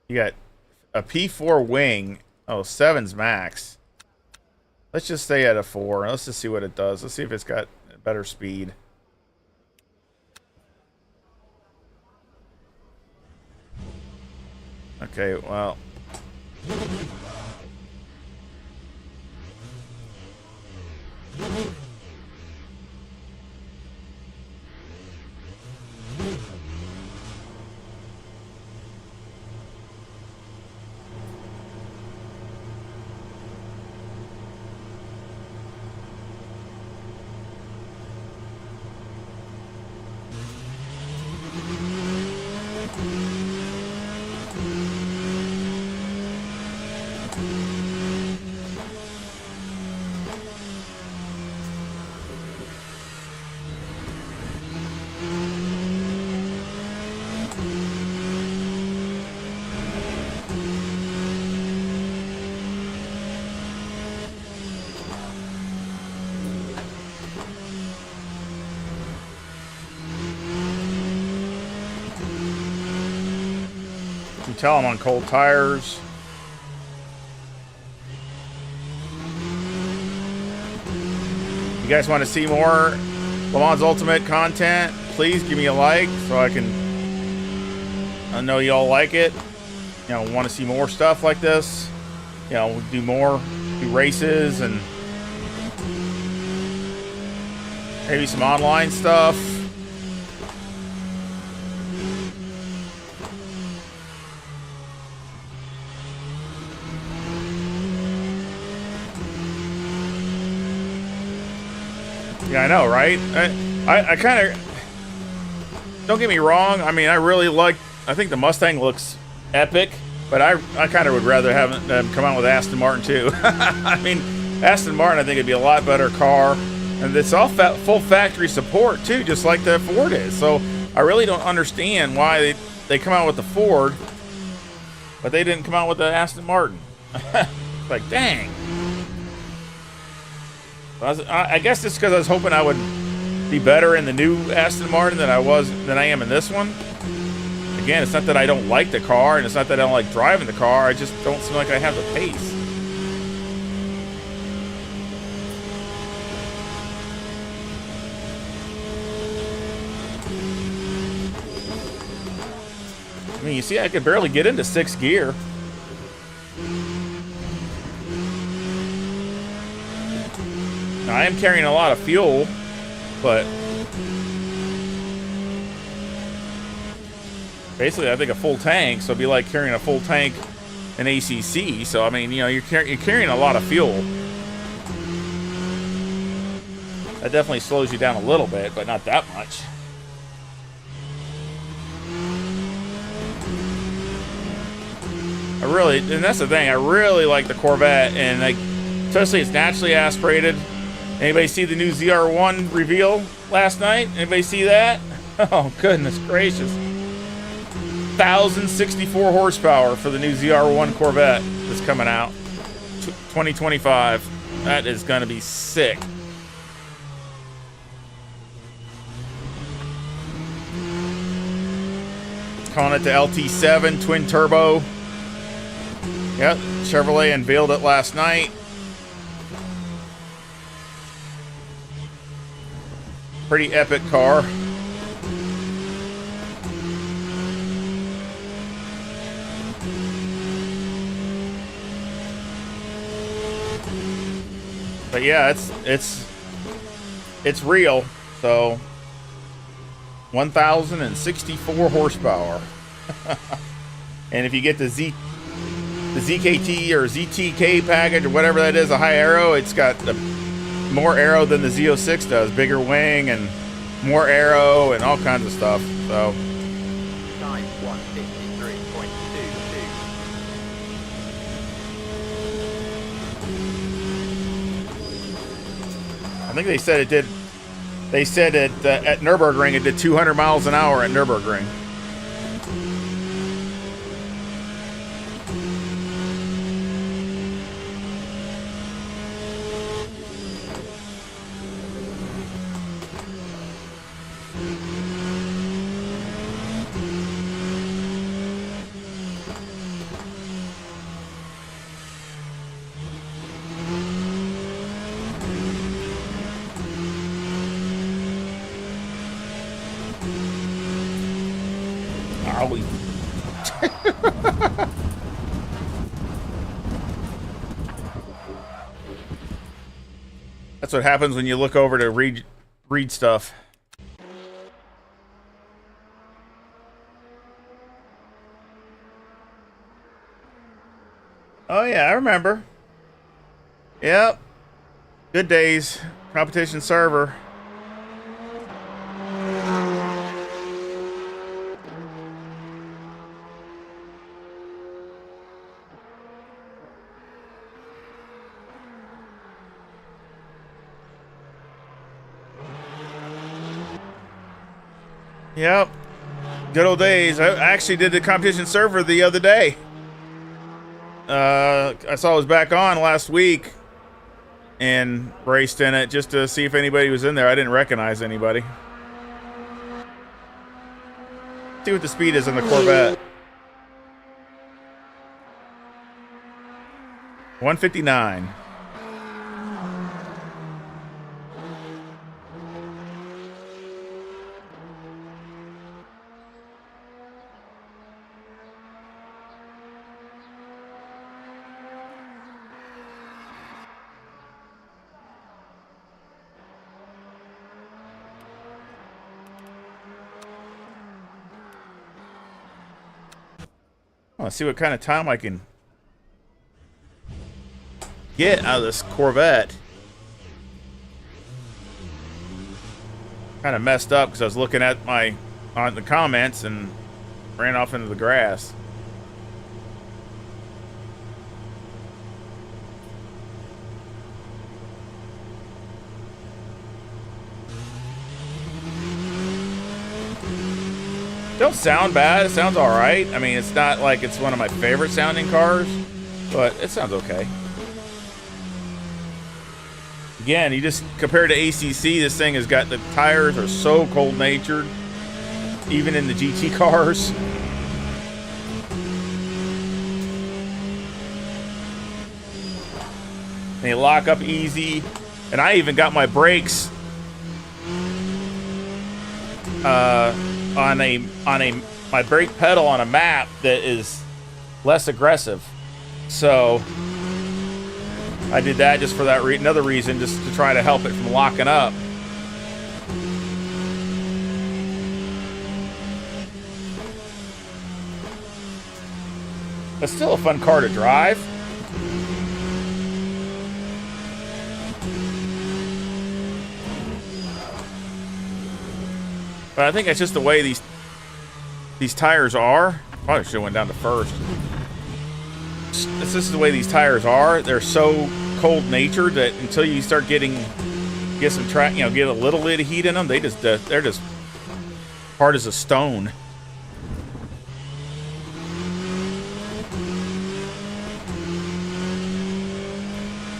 You got a P4 wing. Oh, 7's max. Let's just stay at a 4. Let's just see what it does. Let's see if it's got better speed. Okay, well. You tell I'm on cold tires. You guys want to see more Le Mans Ultimate content? Please give me a like so I know y'all like it. You know, want to see more stuff like this. You know, we'll do races and maybe some online stuff. Yeah, I know, right? I kind of, don't get me wrong. I mean, I think the Mustang looks epic, but I kind of would rather have them come out with Aston Martin too. I mean, Aston Martin, I think it'd be a lot better car, and it's all full factory support too, just like the Ford is. So I really don't understand why they come out with the Ford, but they didn't come out with the Aston Martin. It's like, dang. I guess it's because I was hoping I would be better in the new Aston Martin than I am in this one. Again, it's not that I don't like the car, and it's not that I don't like driving the car. I just don't seem like I have the pace. I mean, you see, I could barely get into 6th gear. Now, I am carrying a lot of fuel, but basically, I think a full tank, so it'd be like carrying a full tank in ACC. So, I mean, you know, you're carrying a lot of fuel. That definitely slows you down a little bit, but not that much. And that's the thing, I really like the Corvette, and like, especially it's naturally aspirated. Anybody see the new ZR1 reveal last night? Anybody see that? Oh, goodness gracious. 1,064 horsepower for the new ZR1 Corvette that's coming out. 2025. That is going to be sick. Calling it the LT7 twin turbo. Yep, Chevrolet unveiled it last night. Pretty epic car. But yeah, it's real. So 1,064 horsepower. And if you get the ZKT or ZTK package or whatever that is, a high aero, it's got more aero than the Z06 does. Bigger wing and more aero and all kinds of stuff. So Time 153.22. I think they said it did. They said it at Nürburgring it did 200 miles an hour at Nürburgring. That's what happens when you look over to read stuff. Oh yeah, I remember. Yep. Good days. Competition server. Yep. Good old days. I actually did the competition server the other day. I saw it was back on last week and raced in it just to see if anybody was in there. I didn't recognize anybody. See what the speed is in the Corvette. 159. Let's see what kind of time I can get out of this Corvette. Kind of messed up because I was looking at on the comments and ran off into the grass. Don't sound bad. It sounds all right. I mean, it's not like it's one of my favorite sounding cars, but it sounds okay. Again, you just compare to ACC, this thing has got, the tires are so cold-natured, even in the GT cars. They lock up easy, and I even got my brakes on my brake pedal on a map that is less aggressive. So I did that just for that another reason, just to try to help it from locking up. It's still a fun car to drive. But I think it's just the way these tires are. Probably should have went down to first. It's just the way these tires are. They're so cold-natured that until you start get some track, you know, get a little bit of heat in them, they're just hard as a stone.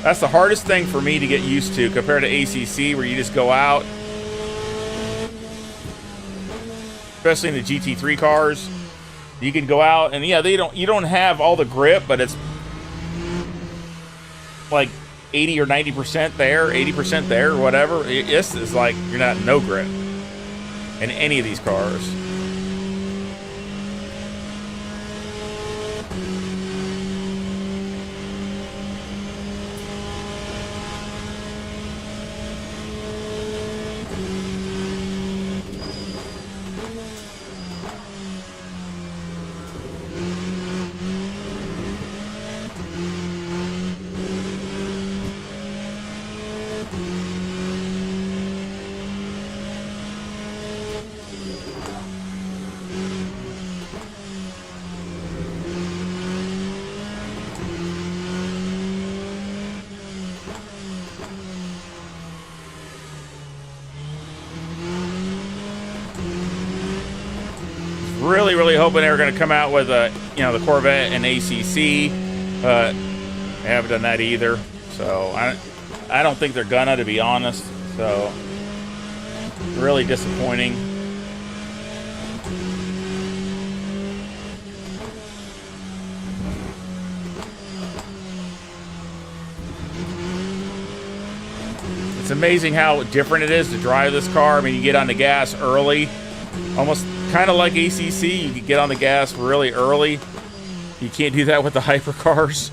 That's the hardest thing for me to get used to compared to ACC, where you just go out, especially in the GT3 cars. You can go out and yeah, you don't have all the grip, but it's like 80 or 90% there, 80% there, or whatever. This is like you're not no grip in any of these cars. Really hoping they were going to come out with a, you know, the Corvette and ACC, but they haven't done that either. So I don't think they're gonna, to be honest. So really disappointing. It's amazing how different it is to drive this car. I mean, you get on the gas early, almost kind of like ACC. You can get on the gas really early. You can't do that with the hypercars.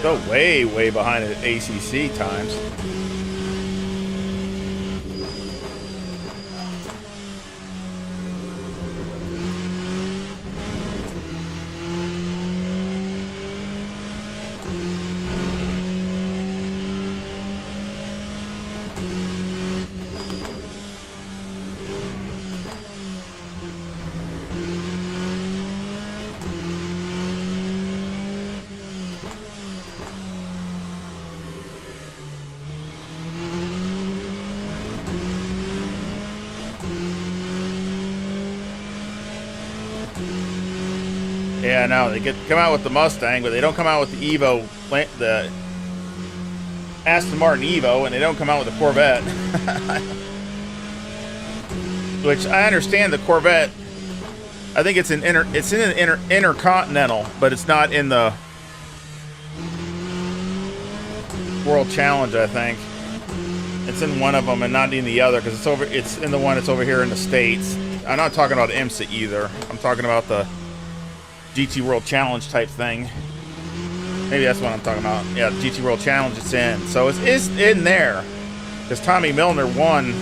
So way behind the ACC times. Yeah, no, they come out with the Mustang, but they don't come out with the Evo, the Aston Martin Evo, and they don't come out with the Corvette. Which I understand the Corvette. I think it's in an Intercontinental, but it's not in the World Challenge. I think it's in one of them and not in the other, because it's in the one that's over here in the States. I'm not talking about IMSA either. I'm talking about the GT World Challenge type thing. Maybe that's what I'm talking about. Yeah, the GT World Challenge it's in. So it's in there. Because Tommy Milner won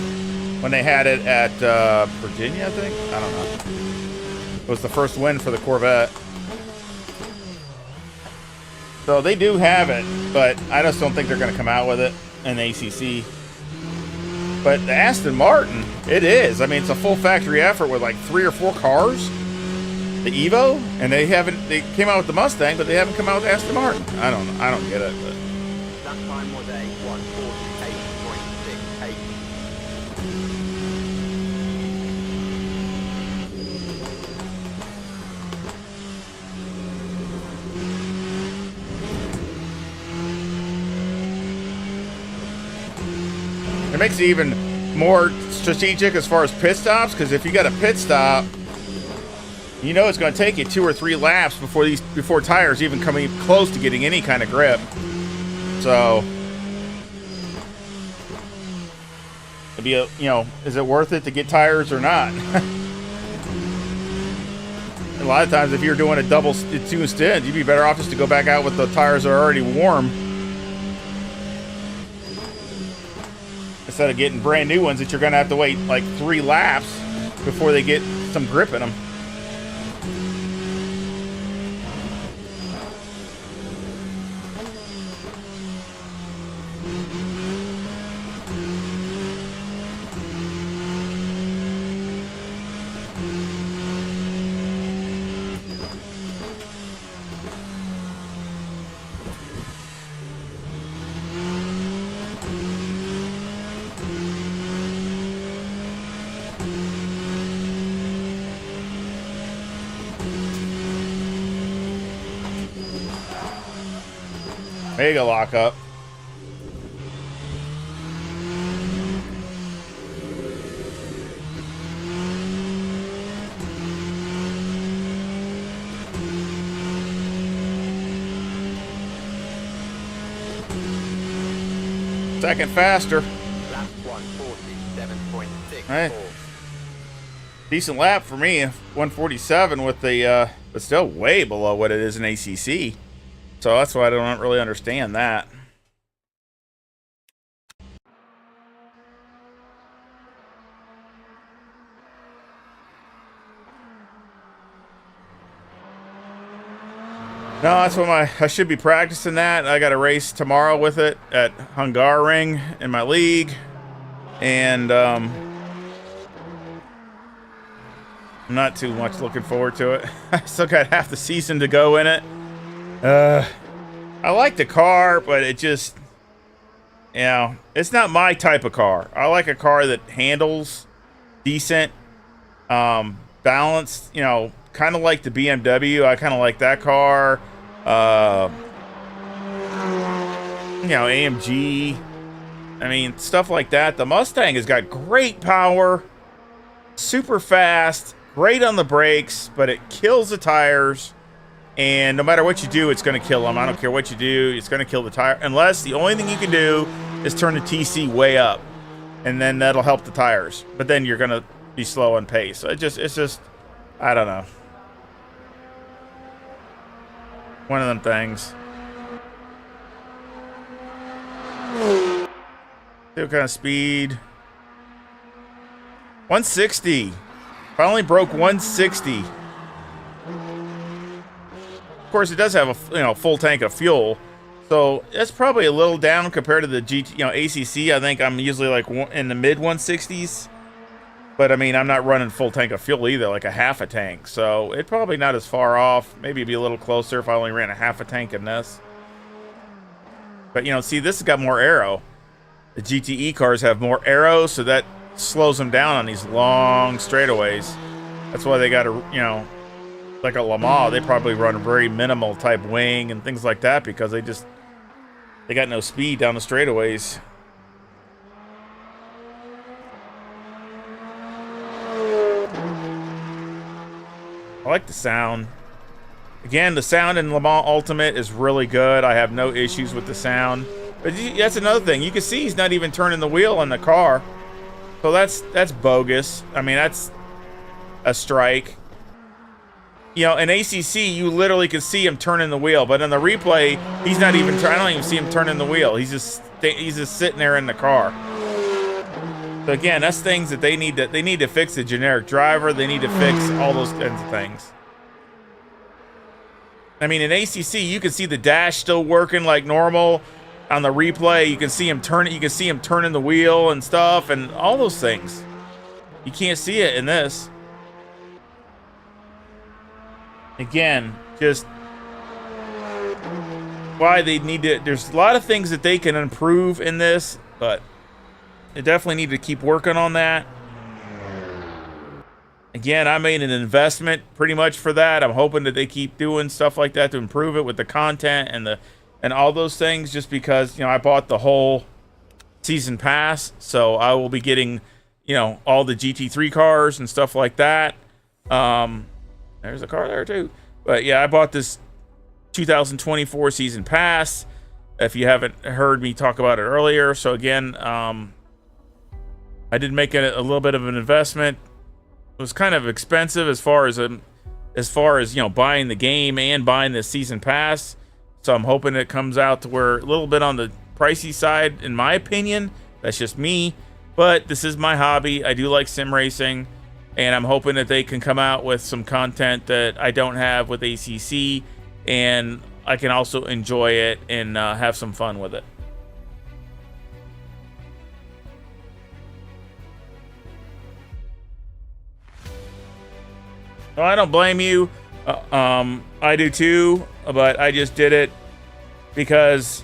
when they had it at Virginia, I think? I don't know. It was the first win for the Corvette. So they do have it, but I just don't think they're going to come out with it in the ACC. But the Aston Martin, it is. I mean, it's a full factory effort with like 3 or 4 cars. The Evo, and they came out with the Mustang, but they haven't come out with Aston Martin. I don't get it. But. That time was a 148.68. It makes it even more strategic as far as pit stops, because if you got a pit stop, you know it's going to take you 2 or 3 laps before tires even coming close to getting any kind of grip. So, it'd be is it worth it to get tires or not? A lot of times, if you're doing a double 2 stint, you'd be better off just to go back out with the tires that are already warm, instead of getting brand new ones that you're going to have to wait like 3 laps before they get some grip in them. Mega lockup. Second faster. Lap 147.64. Hey. Decent lap for me. 147 with the but still way below what it is in ACC. So that's why I don't really understand that. No, that's what I should be practicing that. I got a race tomorrow with it at Hungaroring in my league. And I'm not too much looking forward to it. I still got half the season to go in it. I like the car, but it just, it's not my type of car. I like a car that handles decent, balanced, kind of like the BMW. I kind of like that car. AMG. I mean, stuff like that. The Mustang has got great power, super fast, great on the brakes, but it kills the tires. And no matter what you do, it's going to kill them. I don't care what you do. It's going to kill the tire. Unless the only thing you can do is turn the TC way up. And then that'll help the tires. But then you're going to be slow on pace. So it's just, I don't know. One of them things. See what kind of speed. 160. Finally broke 160. Of course, it does have a full tank of fuel, so that's probably a little down compared to the GT, ACC. I think I'm usually like in the mid 160s, but I mean I'm not running full tank of fuel either, like a half a tank. So it's probably not as far off. Maybe it'd be a little closer if I only ran a half a tank in this. But see, this has got more aero. The GTE cars have more aero, so that slows them down on these long straightaways. That's why they got to, like a Lamar, they probably run a very minimal type wing and things like that because they got no speed down the straightaways. I like the sound. Again, the sound in Le Mans Ultimate is really good. I have no issues with the sound. But that's another thing. You can see he's not even turning the wheel on the car. So that's bogus. I mean, that's a strike. you know, in ACC, you literally could see him turning the wheel, but in the replay, he's not even. I don't even see him turning the wheel. He's just sitting there in the car. So again, that's things that they need to fix the generic driver. They need to fix all those kinds of things. I mean, in ACC, you can see the dash still working like normal. On the replay, you can see him turning. You can see him turning the wheel and stuff, and all those things. You can't see it in this. Again, just why they need to. There's a lot of things that they can improve in this, but they definitely need to keep working on that. Again, I made an investment pretty much for that. I'm hoping that they keep doing stuff like that to improve it with the content and all those things. Just because, you know, I bought the whole season pass, so I will be getting, you know, all the GT3 cars and stuff like that. There's a car there too. But yeah, I bought this 2024 season pass. If you haven't heard me talk about it earlier, so again, I did make a little bit of an investment. It was kind of expensive as far as you know, buying the game and buying the season pass. So I'm hoping it comes out to where a little bit on the pricey side, in my opinion. That's just me, but this is my hobby. I do like sim racing, and I'm hoping that they can come out with some content that I don't have with ACC, and I can also enjoy it and have some fun with it. No, I don't blame you. I do too, but I just did it because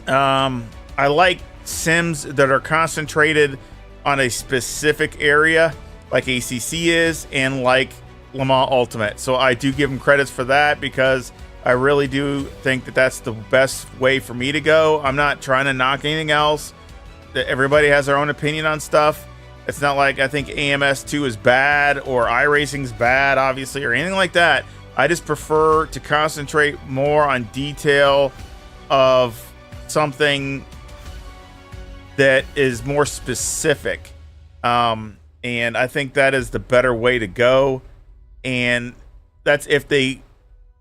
I like sims that are concentrated on a specific area, like ACC is, and like Le Mans Ultimate. So I do give them credits for that, because I really do think that that's the best way for me to go. I'm not trying to knock anything else. Everybody has their own opinion on stuff. It's not like I think AMS2 is bad or iRacing's bad, obviously, or anything like that. I just prefer to concentrate more on detail of something that is more specific. And I think that is the better way to go. And that's if they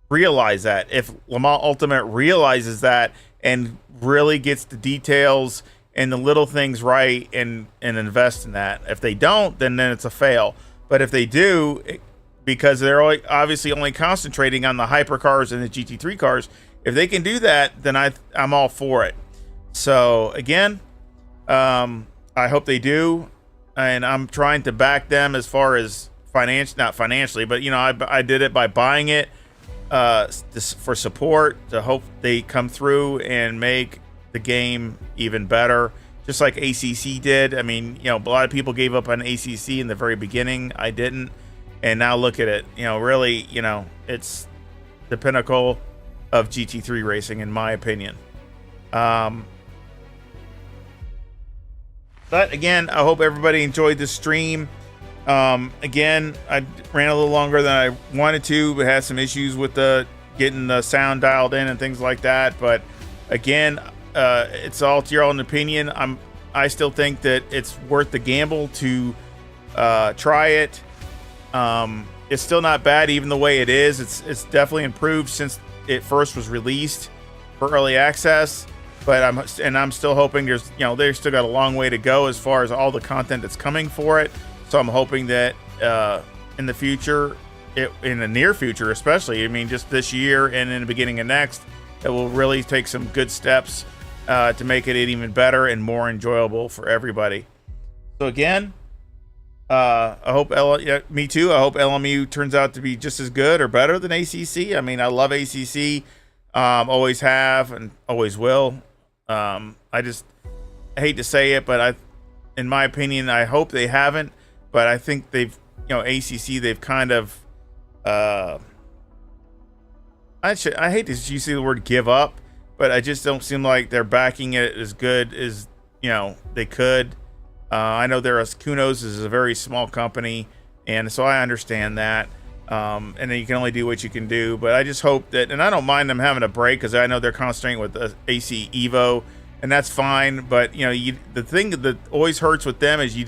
realize that. If Le Mans Ultimate realizes that and really gets the details and the little things right and invest in that. If they don't, then it's a fail. But if they do, because they're obviously only concentrating on the hypercars and the GT3 cars, if they can do that, then I'm all for it. So again, I hope they do, and I'm trying to back them as far as not financially, but you know, I did it by buying it for support, to hope they come through and make the game even better, just like ACC did. I mean, you know, a lot of people gave up on ACC in the very beginning. I didn't, and now look at it. You know, really, you know, it's the pinnacle of GT3 racing, in my opinion. But again, I hope everybody enjoyed this stream. Again, I ran a little longer than I wanted to, but had some issues with getting the sound dialed in and things like that. But again, it's all to your own opinion. I still think that it's worth the gamble to try it. It's still not bad, even the way it is. It's definitely improved since it first was released for early access. But I'm still hoping they've still got a long way to go as far as all the content that's coming for it. So I'm hoping that in the future, in the near future especially, I mean, just this year and in the beginning of next, it will really take some good steps to make it even better and more enjoyable for everybody. So again, I hope me too. I hope LMU turns out to be just as good or better than ACC. I mean, I love ACC, always have and always will. I hate to say it, but in my opinion, I hope they haven't. But I think ACC, they've kind of, I hate to use the word give up, but I just don't seem like they're backing it as good as, they could. I know Kunos is a very small company, and so I understand that. And then you can only do what you can do. But I just hope that, and I don't mind them having a break, because I know they're concentrating with the AC Evo, and that's fine. But the thing that always hurts with them is they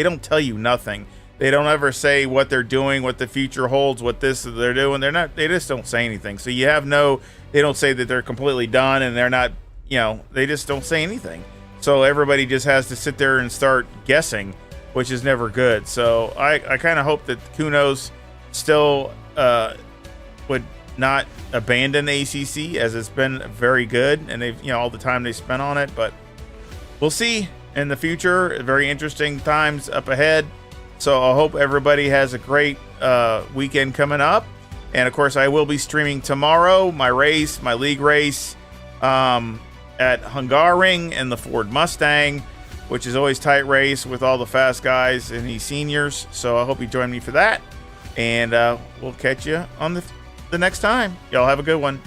don't tell you nothing. They don't ever say what they're doing, what the future holds, what this they're doing. They just don't say anything. So you have they don't say that they're completely done and they're not, they just don't say anything. So everybody just has to sit there and start guessing, which is never good. So I kind of hope that Kunos still would not abandon ACC, as it's been very good and they've, all the time they spent on it, but we'll see in the future. Very interesting times up ahead. So I hope everybody has a great weekend coming up. And of course, I will be streaming tomorrow my league race at Hungaroring and the Ford Mustang, which is always tight race with all the fast guys and these seniors. So I hope you join me for that. And we'll catch you on the next time. Y'all have a good one.